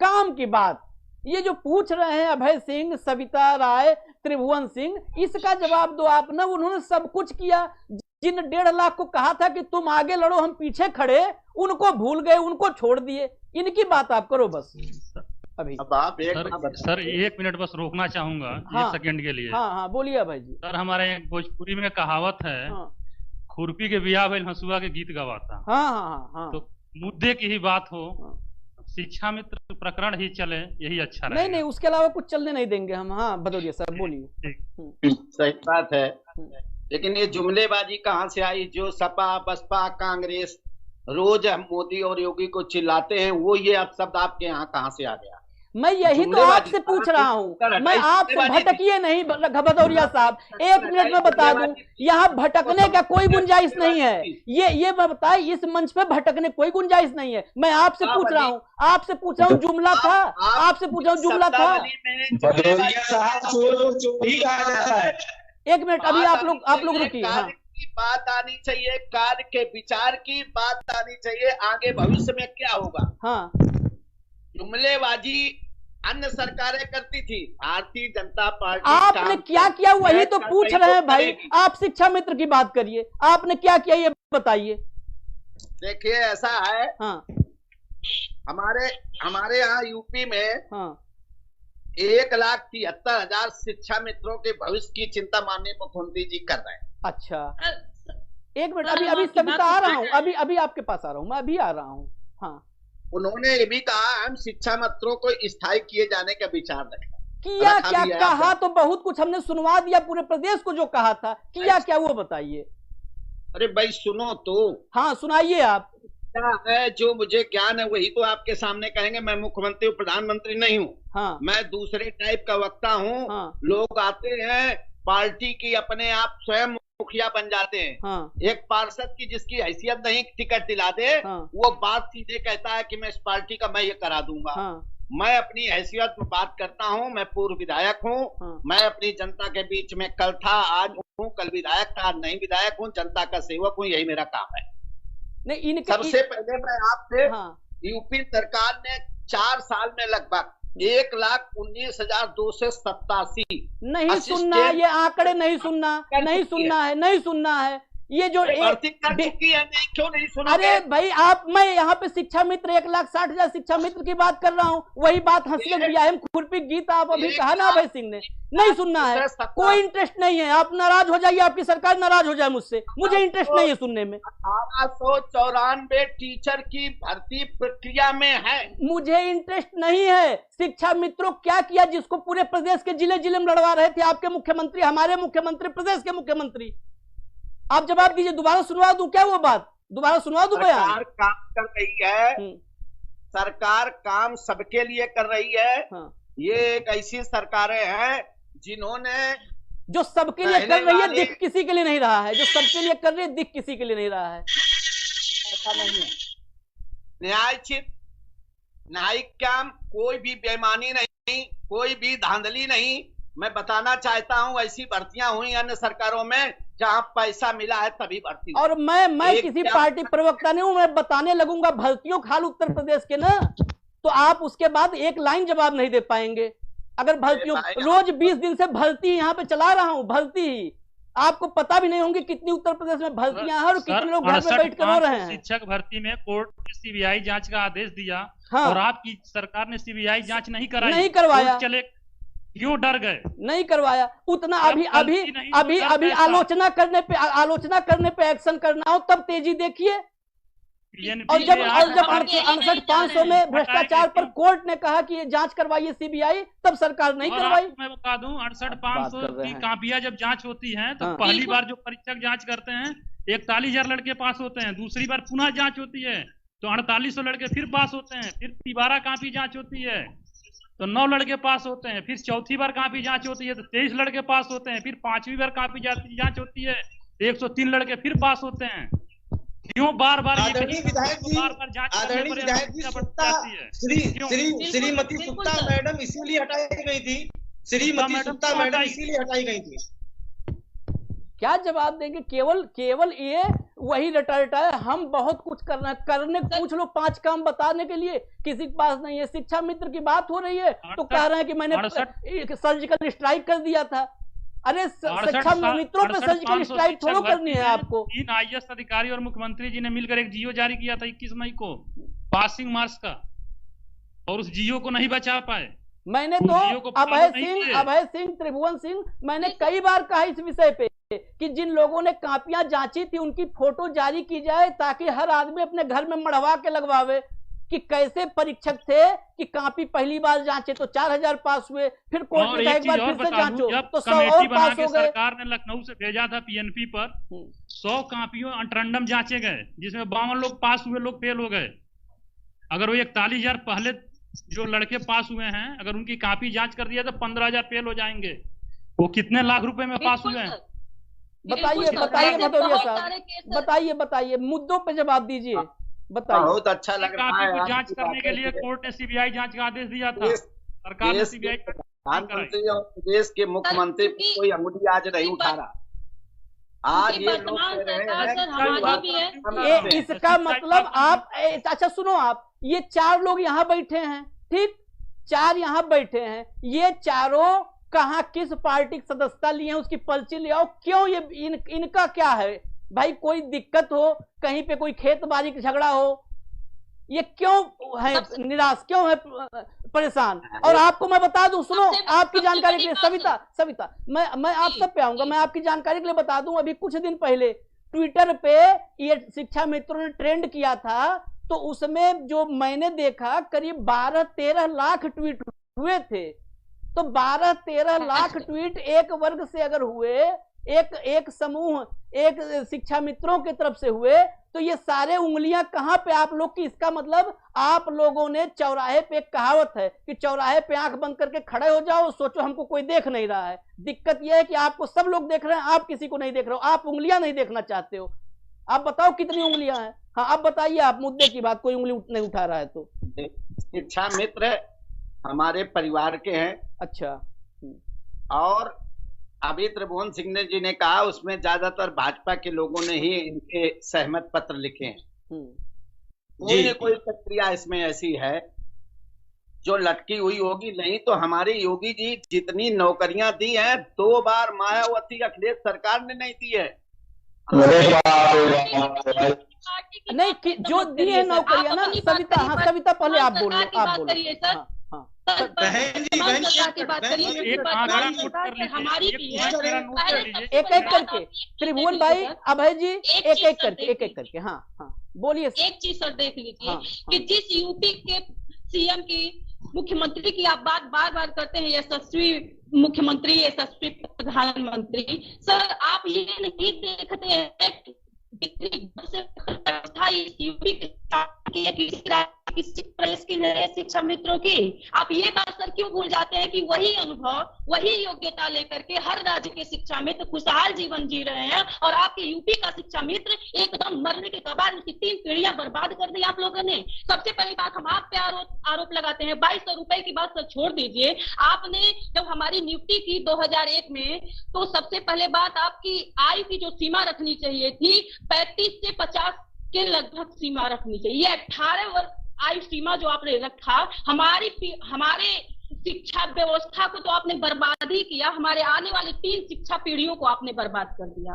काम की बात। ये जो पूछ रहे हैं अभय सिंह, सविता राय, त्रिभुवन सिंह, इसका जवाब दो आप ना। उन्होंने सब कुछ किया, जिन 1.5 लाख को कहा था कि तुम आगे लड़ो हम पीछे खड़े, उनको भूल गए, उनको छोड़ दिए। इनकी बात आप करो बस अभी। अब आप सर 1 मिनट बस रोकना चाहूंगा, 1 सेकंड के लिए। हाँ बोलिए भाई जी। सर हमारे यहाँ भोजपुरी में कहावत है, खुरपी के बिया भइल हंसुआ के गीत गवाता। हाँ। तो मुद्दे की ही बात हो, शिक्षा मित्र प्रकरण ही चले, यही अच्छा रहेगा। नहीं, उसके अलावा कुछ चलने नहीं देंगे हम। हाँ भदौरिया सर बोलिए। सही बात है, लेकिन ये जुमलेबाजी कहाँ से आई? जो सपा बसपा कांग्रेस रोज मोदी और योगी को चिल्लाते हैं, वो ये अब शब्द आपके यहाँ कहाँ से आ गया? मैं यही तो आपसे पूछ रहा हूँ, मैं आपसे भटकिए नहीं भदौरिया साहब। 1 मिनट में बता दूं, यहाँ भटकने का कोई गुंजाइश नहीं है। ये मैं बताए, इस मंच पे भटकने कोई गुंजाइश नहीं है। मैं आपसे पूछ रहा हूँ, जुमला था, आपसे पूछ रहा हूँ, जुमला था। 1 मिनट अभी आप लोग रुकिए। बात आनी चाहिए, कार्य के विचार की बात आनी चाहिए, आगे भविष्य में क्या होगा। हाँ, जुमलेबाजी अन्य सरकारें करती थी, भारतीय जनता पार्टी आपने क्या किया वही तो पूछ रहे हैं भाई। आप शिक्षा मित्र की बात करिए, आपने क्या किया ये बताइए। देखिए ऐसा है, हमारे यहाँ यूपी में 1,73,000 शिक्षा मित्रों के भविष्य की चिंता माननीय मुख्यमंत्री जी कर रहे हैं। अच्छा, एक मिनट, अभी सविता आ रहा हूँ, अभी आपके पास आ रहा हूँ, मैं अभी आ रहा हूँ। हाँ, उन्होंने ये भी कहा हम शिक्षा मंत्रों को स्थायी किए जाने का विचार रखें। किया क्या? कहा तो बहुत कुछ हमने सुनवा दिया पूरे प्रदेश को, जो कहा था किया क्या वो बताइए। अरे भाई सुनो तो। हाँ सुनाइए आप। क्या है जो मुझे ज्ञान है वही तो आपके सामने कहेंगे। मैं मुख्यमंत्री प्रधानमंत्री नहीं हूँ। हाँ। मैं दूसरे टाइप का वक्ता हूँ। हाँ। लोग आते हैं पार्टी की, अपने आप स्वयं मुखिया बन जाते हैं। हाँ। एक पार्षद की जिसकी हैसियत नहीं टिकट दिला दे, हाँ। वो बात सीधे कहता है कि मैं इस पार्टी का मैं ये करा दूंगा। हाँ। मैं अपनी हैसियत में बात करता हूँ। मैं पूर्व विधायक हूँ। हाँ। मैं अपनी जनता के बीच में कल था, आज हूँ, कल विधायक था, आज नहीं विधायक हूँ, जनता का सेवक हूँ, यही मेरा काम है। नहीं, सबसे पहले मैं आपसे, हाँ। यूपी सरकार ने 4 साल में लगभग 1,19,287 नहीं सुनना है ये आंकड़े, नहीं सुनना, नहीं सुनना है, नहीं सुनना है ये जो भर्ती कर चुकी है। नहीं, क्यों नहीं सुना? अरे भाई आप, मैं यहाँ पे शिक्षा मित्र 1,60,000 शिक्षा मित्र की बात कर रहा हूँ, वही बात हंसी व्यायाम खुरपी गीत आप अभी कहा ना भाई सिंह ने, नहीं सुनना है, कोई इंटरेस्ट नहीं है। आप नाराज हो जाइए, आपकी सरकार नाराज हो जाए मुझसे, मुझे इंटरेस्ट नहीं है सुनने में। 1894 टीचर की भर्ती प्रक्रिया में है, मुझे इंटरेस्ट नहीं है। शिक्षा मित्रों क्या किया जिसको पूरे प्रदेश के जिले जिले में लड़वा रहे थे आपके मुख्यमंत्री, हमारे मुख्यमंत्री, प्रदेश के मुख्यमंत्री। आप जवाब दीजिए, दोबारा सुनवा दूं क्या वो बात? दोबारा सुनवा दूं बयान? सरकार काम कर रही है, सरकार काम सबके लिए कर रही है। हाँ। ये एक ऐसी सरकारें हैं जिन्होंने, जो सबके लिए कर रही है दिख किसी के लिए नहीं रहा है, जो सबके लिए कर रही है दिख किसी के लिए नहीं रहा है। ऐसा नहीं है। न्यायचित न्यायिक काम, कोई भी बेईमानी नहीं, कोई भी धांधली नहीं। मैं बताना चाहता हूं ऐसी भर्तियां हुई अन्य सरकारों में जहां पैसा मिला है तभी भर्ती। और मैं किसी पार्टी प्रवक्ता नहीं हूं, मैं बताने लगूंगा भर्तियों खाल उत्तर प्रदेश के ना, तो आप उसके बाद एक लाइन जवाब नहीं दे पाएंगे। अगर भर्तियों, रोज 20 दिन से भर्ती यहाँ पे चला रहा हूँ, भर्ती आपको पता भी नहीं होंगी कितनी उत्तर प्रदेश में भर्तियां हैं और कितने लोग घर में बैठ कर रो रहे हैं। शिक्षक भर्ती में कोर्ट ने सीबीआई जांच का आदेश दिया। हाँ। और आपकी सरकार ने सीबीआई जांच नहीं कराई, नहीं करवाया। चले क्यों डर गए? नहीं करवाया। उतना अभी आलोचना करने पे एक्शन करना हो तब तेजी देखिए। और जब 68,500 में भ्रष्टाचार पर कोर्ट ने कहा कि ये जांच करवाइए सीबीआई, तब सरकार नहीं करवाई। मैं बता दूं 68,500 की कापियां जब जांच होती हैं तो पहली बार जो परीक्षक जांच करते हैं 41,000 लड़के पास होते हैं, दूसरी बार पुनः जांच होती है तो 4800 लड़के फिर पास होते हैं, फिर 12 कापी जांच होती है तो 9 लड़के पास होते हैं, फिर चौथी बार कापी जांच होती है तो 23 लड़के पास होते हैं, फिर 5वीं बार कापी जांच होती है 103 लड़के फिर पास होते हैं। क्यों बार बार आदरणीय विधायक जी, श्रीमती सुप्ता मैडम इसीलिए हटाई गई थी, श्रीमती सुप्ता मैडम इसीलिए हटाई गई थी। क्या जवाब देंगे? केवल ये वही रटा है, हम बहुत कुछ करने पूछ लो 5 काम बताने के लिए किसी के पास नहीं है। शिक्षा मित्र की बात हो रही है तो कह रहे हैं कि मैंने सर्जिकल स्ट्राइक कर दिया था। अरे शिक्षा मित्रों पे सर्जिकल स्ट्राइक थोड़ा करनी है आपको। 3 IAS अधिकारी और मुख्यमंत्री जी ने मिलकर एक जियो जारी किया था 21 मई को पासिंग मार्क्स का, और उस जियो को नहीं बचा पाए। मैंने तो अभय सिंह, त्रिभुवन सिंह, मैंने कई बार कहा इस विषय पे कि जिन लोगों ने कापियां जांची थी उनकी फोटो जारी की जाए ताकि हर आदमी अपने घर में मढ़वा के लगवावे कि कैसे परीक्षक थे कि कापी पहली बार जांचे तो 4,000 पास हुए, फिर कोर्ट ने एक बार फिर से जांचो तो 100 और पास हो गए। सरकार ने लखनऊ से भेजा था PNP पर 100 कापियों अंतरंडम जांचे गए जिसमें 52 लोग पास हुए, लोग फेल हो गए। अगर वो 41,000 पहले जो लड़के पास हुए हैं अगर उनकी कापी जांच कर दिया तो 15,000 फेल हो जाएंगे। वो कितने लाख रुपए में पास हुए हैं? बताइए भदौरिया साहब, बताइए मुद्दों पे जवाब दीजिए, बताइए। बहुत अच्छा लग रहा है। जांच करने के लिए कोर्ट ने सीबीआई जांच का आदेश दिया था, सरकार ने सीबीआई प्रधानमंत्री और प्रदेश के मुख्यमंत्री कोई अंगुली आज नहीं उठा रहा। आज ये लोग इसका मतलब आप, अच्छा सुनो, आप ये 4 लोग यहाँ बैठे हैं, ठीक, 4 यहाँ बैठे हैं, ये चारों कहाँ किस पार्टी की सदस्यता लिए हैं उसकी पर्ची ले आओ। क्यों ये इनका क्या है भाई? कोई दिक्कत हो, कहीं पे कोई खेत बाड़ी का झगड़ा हो, ये क्यों है निराश, क्यों है परेशान? और आपको मैं बता दूं, सुनो आपकी जानकारी के लिए, सविता मैं आप सब पे आऊंगा, मैं आपकी जानकारी के लिए बता दूं, अभी कुछ दिन पहले ट्विटर पे ये शिक्षा मित्रों ने ट्रेंड किया था, तो उसमें जो मैंने देखा करीब 12-13 लाख ट्वीट हुए थे। तो 12-13 लाख ट्वीट एक वर्ग से अगर हुए, एक समूह, एक शिक्षा मित्रों की तरफ से हुए, तो ये सारे उंगलियां कहां पे आप लोग की? इसका मतलब आप लोगों ने चौराहे पे, एक कहावत है कि चौराहे पे आंख बंद करके खड़े हो जाओ, सोचो हमको कोई देख नहीं रहा है। दिक्कत यह है कि आपको सब लोग देख रहे हैं, आप किसी को नहीं देख रहे हो, आप उंगलियां नहीं देखना चाहते हो। आप बताओ कितनी उंगलियां हैं? हाँ आप बताइए, आप मुद्दे की बात, कोई उंगली नहीं उठा रहा है तो। शिक्षा मित्र हमारे परिवार के हैं। अच्छा। और अभी त्रिभुवन सिंह जी ने कहा उसमें ज्यादातर भाजपा के लोगों ने ही इनके सहमत पत्र लिखे हैं। कोई न कोई प्रक्रिया इसमें ऐसी है जो लटकी हुई होगी, नहीं तो हमारे योगी जी जितनी नौकरियां दी हैं 2 बार मायावती अखिलेश सरकार ने नहीं दी है। नहीं कि जो दी है नौकरियां ना, सविता, हाँ सविता पहले आप बोलो, आप बोलो। एक एक करके त्रिभुवन भाई, अभय जी, एक एक करके। हाँ हाँ बोलिए। एक चीज सर देख लीजिए कि जिस यूपी के सीएम की, मुख्यमंत्री की आप बात बार बार करते हैं, यशस्वी मुख्यमंत्री, यशस्वी प्रधानमंत्री, सर आप ये नहीं देखते हैं यूपी किसी प्रदेश की शिक्षा मित्रों की? आप ये बात सर क्यों भूल जाते हैं कि वही अनुभव, वही योग्यता लेकर के हर राज्य के शिक्षा मित्र खुशहाल जीवन जी रहे हैं, और आपके यूपी का शिक्षा मित्र एकदम मरने के कगार, उसकी 3 पीढ़ियां बर्बाद कर दी आप लोगों ने। सबसे पहली बात, हम आप पे आरोप लगाते हैं। 2200 रुपए की बात सर छोड़ दीजिए। आपने जब हमारी नियुक्ति की 2001 में, तो सबसे पहले बात आपकी आयु की जो सीमा रखनी चाहिए थी 35 से 50 के लगभग सीमा रखनी चाहिए। 18 वर्ष आयु सीमा जो आपने रखा, हमारे शिक्षा व्यवस्था को तो आपने बर्बाद ही किया, हमारे आने वाली 3 शिक्षा पीढ़ियों को आपने बर्बाद कर दिया।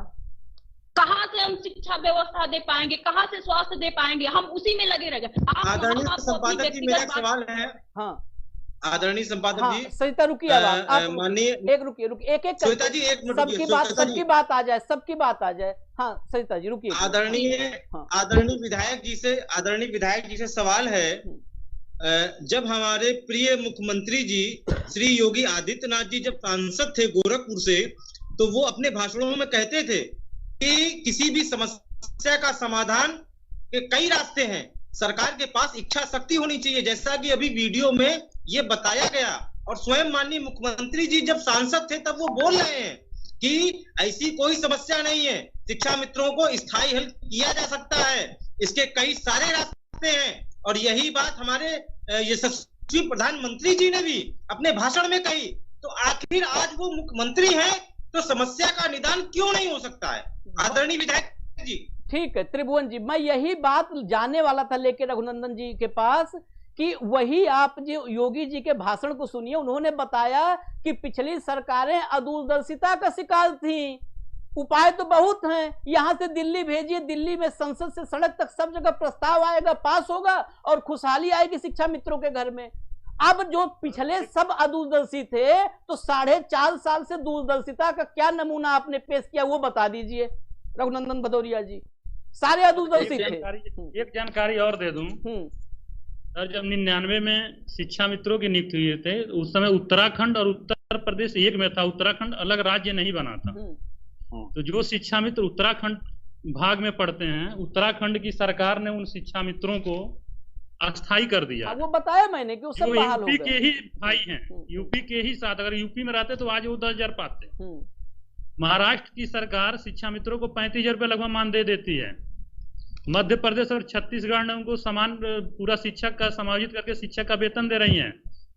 कहां से हम शिक्षा व्यवस्था दे पाएंगे, कहां से स्वास्थ्य दे पाएंगे? हम उसी में लगे रह गए। आदरणीय संपादक जी, मेरा एक सवाल है। हाँ आदरणीय संपादक जी, सरिता रुकिए, माननीय एक रुकिए, एक एक सविता जी एक मिनट, सबकी बात आ जाए, सबकी बात आ जाए। हाँ सरिता जी रुकिए। आदरणीय विधायक जी से सवाल है। जब हमारे प्रिय मुख्यमंत्री जी श्री योगी आदित्यनाथ जी जब सांसद थे गोरखपुर से, तो वो अपने भाषणों में कहते थे कि किसी भी समस्या का समाधान के कई रास्ते हैं, सरकार के पास इच्छा शक्ति होनी चाहिए, जैसा कि अभी वीडियो में ये बताया गया। और स्वयं माननीय मुख्यमंत्री जी जब सांसद थे तब वो बोल रहे हैं कि ऐसी कोई समस्या नहीं है, शिक्षा मित्रों को स्थायी हल किया जा सकता है, इसके कई सारे रास्ते हैं। और यही बात हमारे यशस्वी प्रधानमंत्री जी ने भी अपने भाषण में कही। तो आखिर आज वो मुख्यमंत्री हैं, तो समस्या का निदान क्यों नहीं हो सकता है? आदरणीय विधायक जी। ठीक है त्रिभुवन जी, मैं यही बात जाने वाला था लेके रघुनंदन जी के पास कि वही आप जो योगी जी के भाषण को सुनिए। उन्होंने बताया कि पिछली सरकारें अदूरदर्शिता का शिकार थी, उपाय तो बहुत हैं, यहां से दिल्ली भेजिए, दिल्ली में संसद से सड़क तक सब जगह प्रस्ताव आएगा, पास होगा और खुशहाली आएगी शिक्षा मित्रों के घर में। अब जो पिछले सब अदूरदर्शी थे, तो 4.5 साल से दूरदर्शिता का क्या नमूना आपने पेश किया वो बता दीजिए रघुनंदन भदौरिया जी। सारे अदूरदर्शी थे। एक जानकारी और दे दूं सर, जब 99 में शिक्षा मित्रों की नियुक्ति हुए थे, उस समय उत्तराखंड और उत्तर प्रदेश एक में था, उत्तराखंड अलग राज्य नहीं बना था। तो जो शिक्षा मित्र उत्तराखंड भाग में पढ़ते हैं, उत्तराखंड की सरकार ने उन शिक्षा मित्रों को अस्थायी कर दिया। वो बताया मैंने कि उससे बहाल हो गए। यूपी के ही भाई हैं, यूपी के ही साथ, अगर यूपी में रहते तो आज वो 10,000 पाते। महाराष्ट्र की सरकार शिक्षा मित्रों को 35,000 रुपये लगभग मानदेय देती है। मध्य प्रदेश और छत्तीसगढ़ ने उनको समान पूरा शिक्षक का समायोजित करके शिक्षक का वेतन दे रही हैं।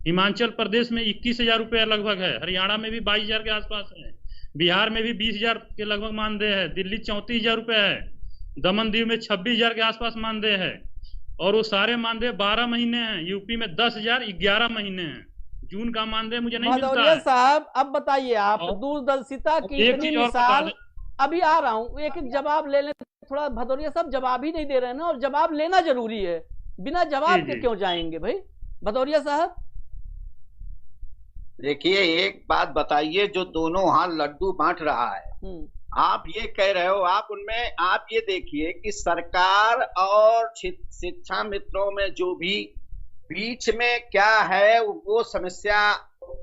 हिमाचल प्रदेश में 21,000 रुपये लगभग है, हरियाणा में भी 22,000 के आसपास है, बिहार में भी 20,000 के लगभग मानदेय है, दिल्ली 34,000 रुपये है, दमन दीव में 26,000 के आसपास मानदेय है। और वो सारे मानदेय 12 महीने हैं। यूपी में 10,000 11 महीने हैं। जून का मानदेय मुझे नहीं मिलता है। साहब अब बताइए आप दूरदर्शिता की इतनी मिसाल, अभी आ रहा हूँ, एक एक जवाब ले लें थोड़ा। भदौरिया साहब जवाब ही नहीं दे रहे हैं ना, और जवाब लेना जरूरी है, बिना जवाब के क्यों जाएंगे भाई भदौरिया साहब? देखिए एक बात बताइए, जो दोनों हाथ लड्डू बांट रहा है आप ये कह रहे हो, आप उनमें आप ये देखिए कि सरकार और शिक्षा मित्रों में जो भी बीच में क्या है वो समस्या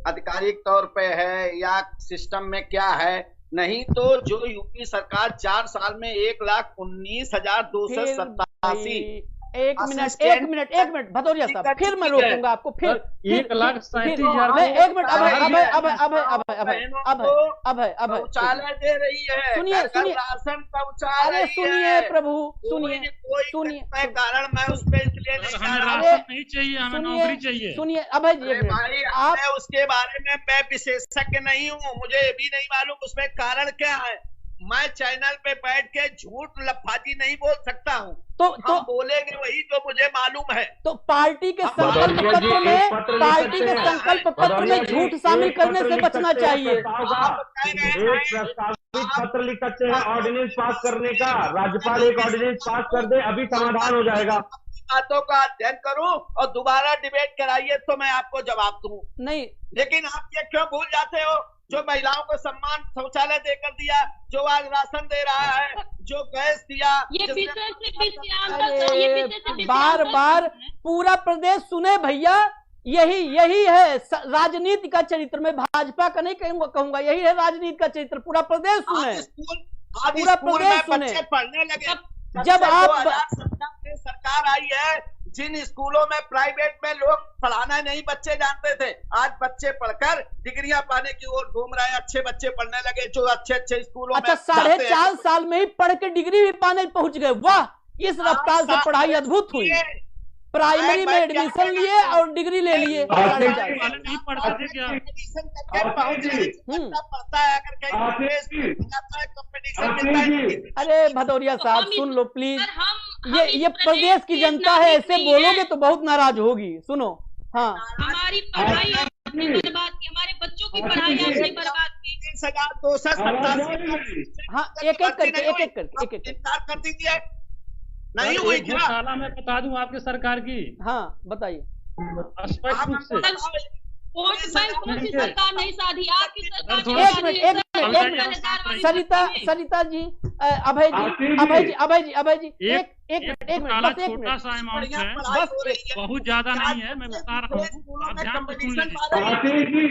आधिकारिक तौर पे है या सिस्टम में क्या है, नहीं तो जो यूपी सरकार 4 साल में 1,19,287 एक मिनट भदौरिया साहब, फिर मैं रोकूंगा आपको, फिर 1,37,000 एक मिनट, अब शौचालय दे रही है, सुनिए राशन पहुंचा अरे रही सुनिए है। प्रभु, सुनिए कारण मैं उस पे इसलिए नहीं जा हमें रहा हूं। राशन नहीं चाहिए, हमें नौकरी चाहिए। सुनिए अभय जी, अरे भाई, मैं उसके बारे में मैं विशेषज्ञ नहीं हूँ, मुझे ये भी नहीं मालूम उसमें कारण क्या है। मैं चैनल पे बैठ के झूठ लफाजी नहीं बोल सकता हूँ, तो बोलेंगे वही जो मुझे मालूम है। तो पार्टी के संकल्प पत्र में झूठ शामिल करने से बचना चाहिए। पत्र लिख सकते हैं ऑर्डिनेंस पास करने का, राज्यपाल एक ऑर्डिनेंस पास कर दे, अभी समाधान हो जाएगा। बातों का अध्ययन करूं और दोबारा डिबेट कराइए तो मैं आपको जवाब दूं। नहीं, लेकिन आप ये क्यों भूल जाते हो, जो महिलाओं को सम्मान शौचालय देकर दिया, जो आज राशन दे रहा है, जो गैस दिया, बार बार पूरा प्रदेश सुने भैया, यही है राजनीति का चरित्र। मैं भाजपा का नहीं कहूंगा, यही है राजनीति का चरित्र। पूरा प्रदेश सुने, पूरा प्रदेश सुने। पढ़ने लगे जब आप सरकार आई है, जिन स्कूलों में प्राइवेट में लोग पढ़ाना नहीं बच्चे जानते थे, आज बच्चे पढ़कर डिग्रियां पाने की ओर घूम रहे हैं। अच्छे बच्चे पढ़ने लगे जो अच्छे स्कूलों में। 4.5 साल में ही पढ़ के डिग्री भी पाने पहुंच गए। वाह, इस रफ्तार से पढ़ाई अद्भुत हुई। प्राइमरी में एडमिशन लिए और डिग्री ले लिए। नहीं पढ़ते क्या? अरे भदौरिया साहब सुन लो प्लीज, ये प्रदेश की जनता है, ऐसे बोलोगे तो बहुत नाराज होगी। सुनो, हाँ, हमारी पढ़ाई आपने बर्बाद की, हमारे बच्चों की पढ़ाई आपने बर्बाद की। 3,287 हाँ, एक एक करके कर दीजिए। नहीं हुई क्या? साला मैं बता दूं आपके सरकार की। हाँ बताइए। स्पष्ट रूप से कौन सी सरकार नहीं साधी? आपकी सरकार। एक मिनट सरिता जी, अभय जी एक मिनट, छोटा सा अमाउंट है, बहुत ज्यादा नहीं है, मैं बता रहा हूँ, आप ध्यान से सुन लीजिए।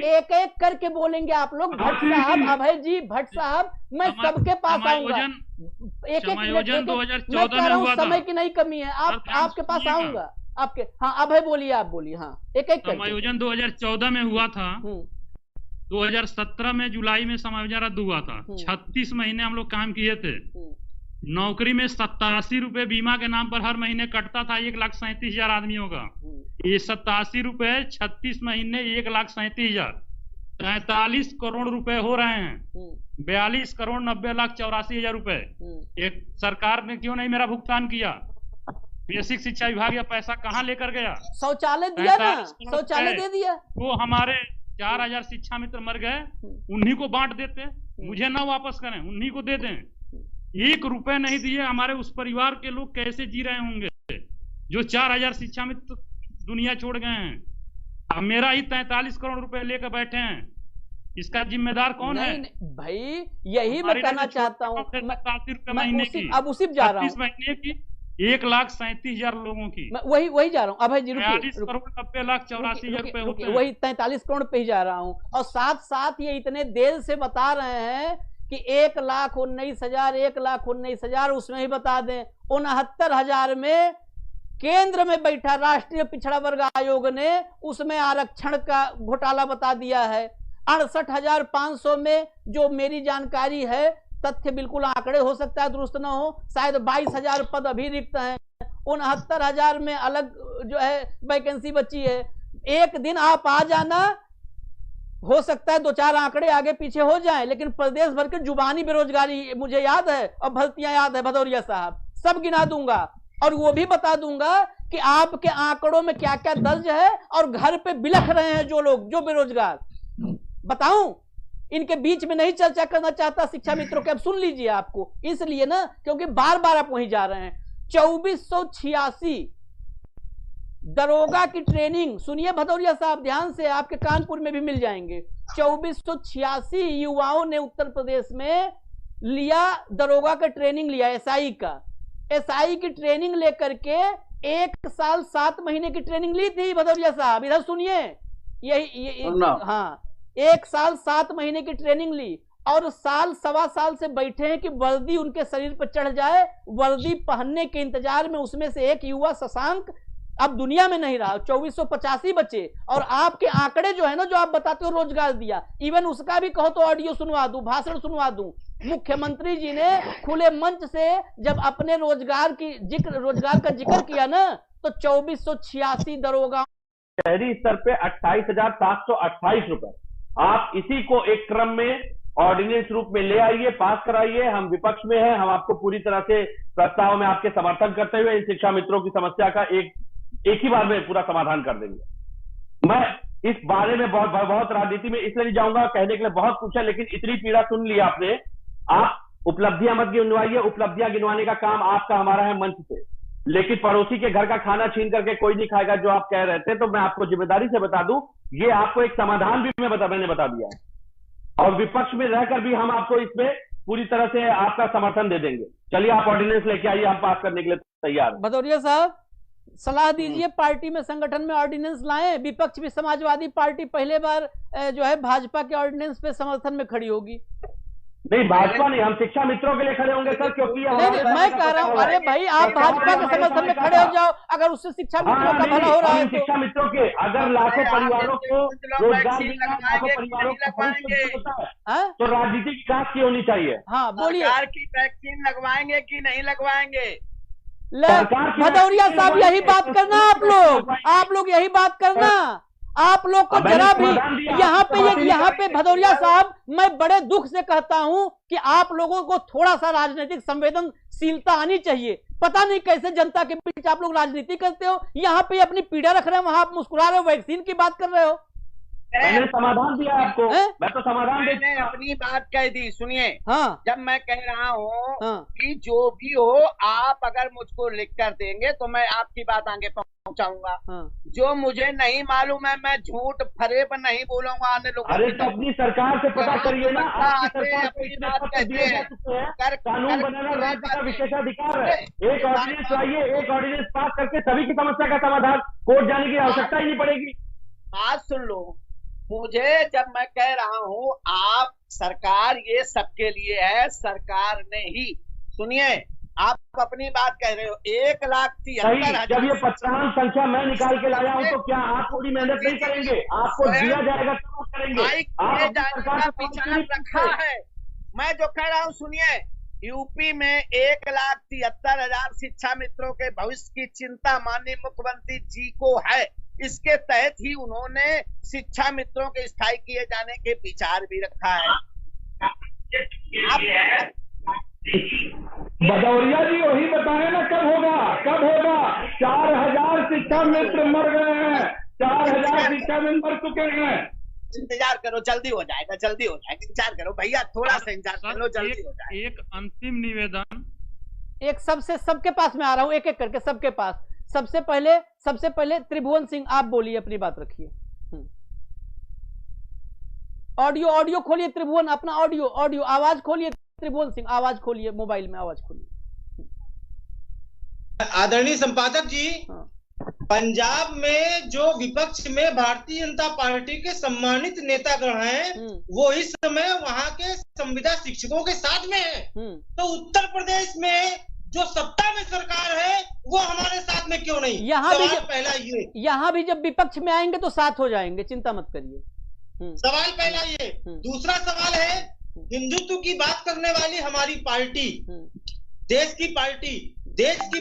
एक एक करके बोलेंगे आप लोग। भट्ट साहब, अभय जी, भट्ट साहब, मैं सबके पास आऊंगा। एक समायोजन 2014 में हुआ था। समय की नहीं कमी है, आपके पास आऊंगा आपके। हाँ अभय बोलिए, आप बोलिए। हाँ, एक एक समायोजन 2014 में हुआ था। 2017 में जुलाई में समायोजन रद्द हुआ था। 36 महीने हम लोग काम किए थे। नौकरी में 87 रुपए बीमा के नाम पर हर महीने कटता था 1,37,000 आदमियों का। ये 87 रुपए 36 महीने 1,37,000, 43 करोड़ रुपए हो रहे हैं। 42 करोड़ 90,84,000 रुपए एक सरकार ने क्यों नहीं मेरा भुगतान किया? बेसिक शिक्षा विभाग या पैसा कहाँ लेकर गया? शौचालय दिया ना, शौचालय दे दिया। वो हमारे 4,000 शिक्षा मित्र मर गए, उन्हीं को बांट देते, मुझे ना वापस करें, उन्हीं को दे दें। 1 रुपए नहीं दिए। हमारे उस परिवार के लोग कैसे जी रहे होंगे जो 4,000 शिक्षा मित्र दुनिया छोड़ गए हैं? अब मेरा ही 43 करोड़ रुपए लेकर बैठे हैं, इसका जिम्मेदार कौन है? भाई यही मैं कहना चाहता हूँ। 87 रुपए महीने की, अब उसी जा रहा हूँ। 36 महीने की 1,37,000 लोगों की, वही जा रहा हूँ। अभय जी 42 करोड़ 90,84,000 रुपए होते हैं। वही 43 करोड़ पे ही जा रहा हूँ। और साथ ये इतने देर से बता रहे हैं कि 1,19,000 1,19,000, उसमें ही बता दें 69,000 में केंद्र में बैठा राष्ट्रीय पिछड़ा वर्ग आयोग ने उसमें आरक्षण का घोटाला बता दिया है। 68,500 में जो मेरी जानकारी है, तथ्य बिल्कुल आंकड़े हो सकता है दुरुस्त न हो, शायद 22,000 पद अभी रिक्त हैं। 69,000 में अलग जो है वैकेंसी बची है। एक दिन आप आ जाना, हो सकता है 2-4 आंकड़े आगे पीछे हो जाएं, लेकिन प्रदेश भर की जुबानी बेरोजगारी मुझे याद है और भर्तियां याद है भदौरिया साहब, सब गिना दूंगा। और वो भी बता दूंगा कि आपके आंकड़ों में क्या क्या दर्ज है और घर पे बिलख रहे हैं जो लोग, जो बेरोजगार। बताऊं, इनके बीच में नहीं चर्चा करना चाहता शिक्षा मित्रों के। अब सुन लीजिए, आपको इसलिए ना क्योंकि बार बार आप वहीं जा रहे हैं। 2486 दरोगा की ट्रेनिंग, सुनिए भदौरिया साहब ध्यान से, आपके कानपुर में भी मिल जाएंगे। 2486 युवाओं ने उत्तर प्रदेश में लिया दरोगा का ट्रेनिंग लिया, एसआई का। एसआई की ट्रेनिंग लेकर के 1 साल 7 महीने की ट्रेनिंग ली थी भदौरिया साहब, इधर सुनिए। यही हाँ, 1 साल 7 महीने की ट्रेनिंग ली और साल सवा साल से बैठे हैं कि वर्दी उनके शरीर पर चढ़ जाए, वर्दी पहनने के इंतजार में। उसमें से एक युवा शशांक अब दुनिया में नहीं रहा, 2485 बचे। और आपके आंकड़े जो है ना, जो आप बताते हो रोजगार दिया, इवन उसका भी कहो तो ऑडियो सुनवा दूं, भाषण सुनवा दूं। मुख्यमंत्री जी ने खुले मंच से जब अपने रोजगार का जिक्र किया ना, तो 2486 दरोगा शहरी स्तर पे 28,728 रुपए। आप इसी को एक क्रम में ऑर्डिनेंस रूप में ले आइए, पास कराइए। हम विपक्ष में हैं, हम आपको पूरी तरह से प्रस्ताव में आपके समर्थन करते हुए इन शिक्षा मित्रों की समस्या का एक ही बार में पूरा समाधान कर देंगे। मैं इस बारे में बहुत राजनीति में इसलिए नहीं जाऊंगा, कहने के लिए बहुत कुछ है, लेकिन इतनी पीड़ा सुन ली आपने। आप उपलब्धियां मत गिनवाइए, उपलब्धियां गिनवाने का काम आपका हमारा है मंच से, लेकिन पड़ोसी के घर का खाना छीन करके कोई नहीं खाएगा जो आप कह रहे थे। तो मैं आपको जिम्मेदारी से बता दूं, ये आपको एक समाधान भी मैंने बता दिया है, और विपक्ष में रहकर भी हम आपको इसमें पूरी तरह से आपका समर्थन दे देंगे। चलिए आप ऑर्डिनेंस लेके आइए, हम पास करने के लिए तैयार हैं। भदौरिया साहब सलाह दीजिए, पार्टी में संगठन में ऑर्डिनेंस लाएं। विपक्ष भी समाजवादी पार्टी पहले बार जो है भाजपा के ऑर्डिनेंस पे समर्थन में खड़ी होगी। नहीं, भाजपा नहीं, हम शिक्षा मित्रों के लिए खड़े होंगे सर, क्योंकि मैं कह रहा हूँ, अरे भाई आप भाजपा के समर्थन में खड़े हो जाओ, अगर उससे शिक्षा मित्रों का भला हो रहा है। शिक्षा मित्रों के अगर लाखों परिवारों को रोजगार मिलना, लाखों परिवारों को, तो राजनीति की कास्ट की होनी चाहिए। हाँ बोलिए, सरकार की वैक्सीन लगवाएंगे कि नहीं लगवाएंगे? भदौरिया साहब यही बात करना, आप लोग यही बात करना। आप लोग को जरा भी यहाँ पे भदौरिया साहब, मैं बड़े दुख से कहता हूं कि आप लोगों को थोड़ा सा राजनीतिक संवेदनशीलता आनी चाहिए। पता नहीं कैसे जनता के बीच आप लोग राजनीति करते हो। यहाँ पे अपनी पीड़ा रख रहे हैं, वहां आप मुस्कुरा रहे हो, वैक्सीन की बात कर रहे हो। मैंने समाधान दिया आपको, मैं तो समाधान मैंने अपनी बात कह दी। सुनिए, हाँ। जब मैं कह रहा हूँ कि जो भी हो, आप अगर मुझको लिख कर देंगे तो मैं आपकी बात आगे पहुँचाऊंगा। जो मुझे नहीं मालूम है, मैं झूठ फरेब नहीं बोलूंगा आने लोगों। अरे तो अपनी सरकार से पता करिए ना, आपकी सरकार अपनी बात कहते हैं। कानून बनाना राज्य का विशेषाधिकार है। एक ऑर्डिनेंस लाइए, एक ऑर्डिनेंस पास करके सभी की समस्या का समाधान, कोर्ट जाने की आवश्यकता ही नहीं पड़ेगी। बात सुन लो, मुझे जब मैं कह रहा हूँ आप सरकार ये सबके लिए है, सरकार ने ही, सुनिए आप अपनी बात कह रहे हो, 1,73,000। जब ये 50 संख्या मैं निकाल के लाया हूँ तो क्या आप थोड़ी मेहनत नहीं करेंगे? आपको दिया जाएगा तो करेंगे। विचार रखा है। मैं जो कह रहा हूँ सुनिए, यूपी में 1,73,000 शिक्षा मित्रों के भविष्य की चिंता माननीय मुख्यमंत्री जी को है। इसके तहत ही उन्होंने शिक्षा मित्रों के स्थायी किए जाने के विचार भी रखा है। भदौरिया जी वही बताए ना, कब होगा 4,000 शिक्षा मित्र मर गए हैं, 4,000 शिक्षा मित्र मर चुके हैं। इंतजार करो, जल्दी हो जाएगा, जल्दी हो जाएगा। इंतजार करो भैया, थोड़ा सा इंतजार करो, जल्दी हो जाएगा। एक अंतिम निवेदन, एक सबके पास में आ रहा हूं, एक एक करके सबके पास। सबसे पहले त्रिभुवन सिंह, आप बोलिए, अपनी बात रखिए। ऑडियो खोलिए त्रिभुवन, अपना ऑडियो आवाज खोलिए। त्रिभुवन सिंह आवाज खोलिए, मोबाइल में आवाज खोलिए। आदरणीय संपादक जी, पंजाब में जो विपक्ष में भारतीय जनता पार्टी के सम्मानित नेतागण हैं, वो इस समय वहां के संविदा शिक्षकों के साथ में है। तो उत्तर प्रदेश में जो सत्ता में सरकार है, वो हमारे साथ में क्यों नहीं? यहाँ भी जब विपक्ष में आएंगे तो साथ हो जाएंगे, चिंता मत करिए। सवाल पहला ये। दूसरा सवाल है, हिंदुत्व की बात करने वाली हमारी पार्टी, देश की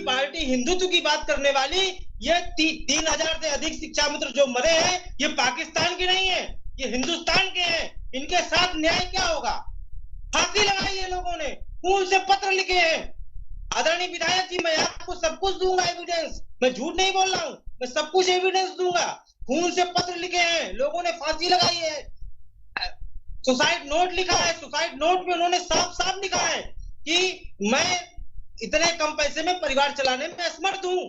पार्टी हिंदुत्व की बात करने वाली, ये 3,000 से अधिक शिक्षा मित्र जो मरे हैं, ये पाकिस्तान के नहीं है, ये हिंदुस्तान के हैं। इनके साथ न्याय क्या होगा? फांसी लगाई है लोगों ने, खून से पत्र लिखे हैं। आदरणीय विधायक जी, मैं आपको सब कुछ दूंगा एविडेंस, मैं झूठ नहीं बोल रहा हूं, मैं सब कुछ एविडेंस दूंगा। खून से पत्र लिखे हैं, लोगों ने फांसी लगाई है, सुसाइड नोट लिखा है, सुसाइड नोट में उन्होंने साफ लिखा है कि मैं इतने कम पैसे में परिवार चलाने में असमर्थ हूं।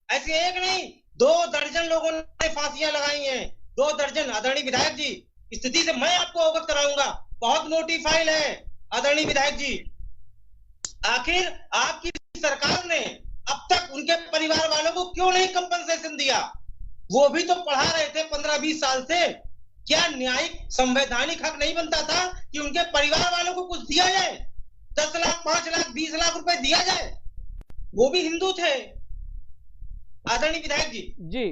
ऐसे एक नहीं, 2 दर्जन लोगों ने फांसियां लगाई हैं, 2 दर्जन। आदरणीय विधायक जी, स्थिति से मैं आपको अवगत कराऊंगा। बहुत मोटी फाइल है आदरणीय विधायक जी। आखिर आपकी सरकार ने अब तक उनके परिवार वालों को क्यों नहीं कंपनसेशन दिया? वो भी तो पढ़ा रहे थे 15-20 साल से। क्या न्यायिक संवैधानिक हक नहीं बनता था कि उनके परिवार वालों को कुछ दिया जाए? 10 लाख, 5 लाख, 20 लाख रुपए दिया जाए। वो भी हिंदू थे आदरणीय विधायक जी। जी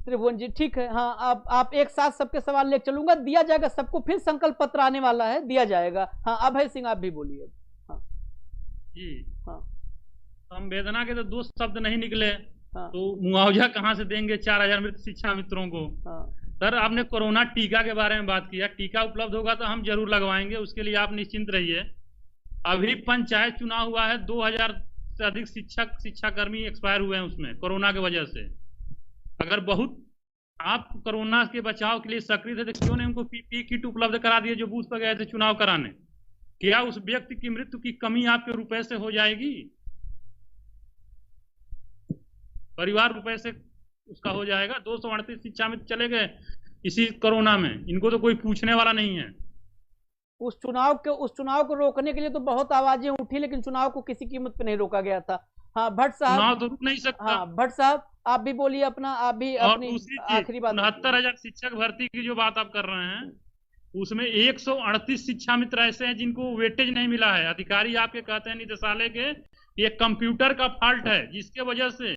त्रिभुवन जी ठीक है। हाँ आप एक साथ सबके सवाल ले चलूंगा, दिया जाएगा सबको। फिर संकल्प पत्र आने वाला है, दिया जाएगा। हाँ अभय सिंह आप भी बोलिए। हाँ जी हाँ संवेदना के तो 2 शब्द नहीं निकले। हाँ तो मुआवजा कहाँ से देंगे 4000 मृत शिक्षा मित्रों को? हाँ सर आपने कोरोना टीका के बारे में बात किया, टीका उपलब्ध होगा तो हम जरूर लगवाएंगे, उसके लिए आप निश्चिंत रहिए। अभी पंचायत चुनाव हुआ है, 2000 से अधिक शिक्षाकर्मी एक्सपायर हुए हैं उसमें कोरोना की वजह से। अगर बहुत आप कोरोना के बचाव के लिए सक्रिय थे तो क्यों नहीं उनको पीपीई किट उपलब्ध करा दिए जो बूथ पर गए थे चुनाव कराने? क्या उस व्यक्ति की मृत्यु की कमी आपके रुपए से हो जाएगी? परिवार रुपए से उसका हो जाएगा। 238 शिक्षा मित्र चले गए इसी कोरोना में, इनको तो कोई पूछने वाला नहीं है। उस चुनाव को रोकने के लिए तो बहुत आवाजें उठी, लेकिन चुनाव को किसी कीमत पे नहीं रोका गया था। हाँ भट्ट साहब। चुनाव तो रुक नहीं सकता। हाँ भट्ट साहब आप भी बोलिए अपना, आप भी अपनी आखिरी बात। 69,000 शिक्षक भर्ती की जो बात आप कर रहे हैं, उसमें 138 शिक्षा मित्र ऐसे हैं जिनको वेटेज नहीं मिला है। अधिकारी आपके कहते हैं निदेशालय के, ये कंप्यूटर का फॉल्ट है जिसके वजह से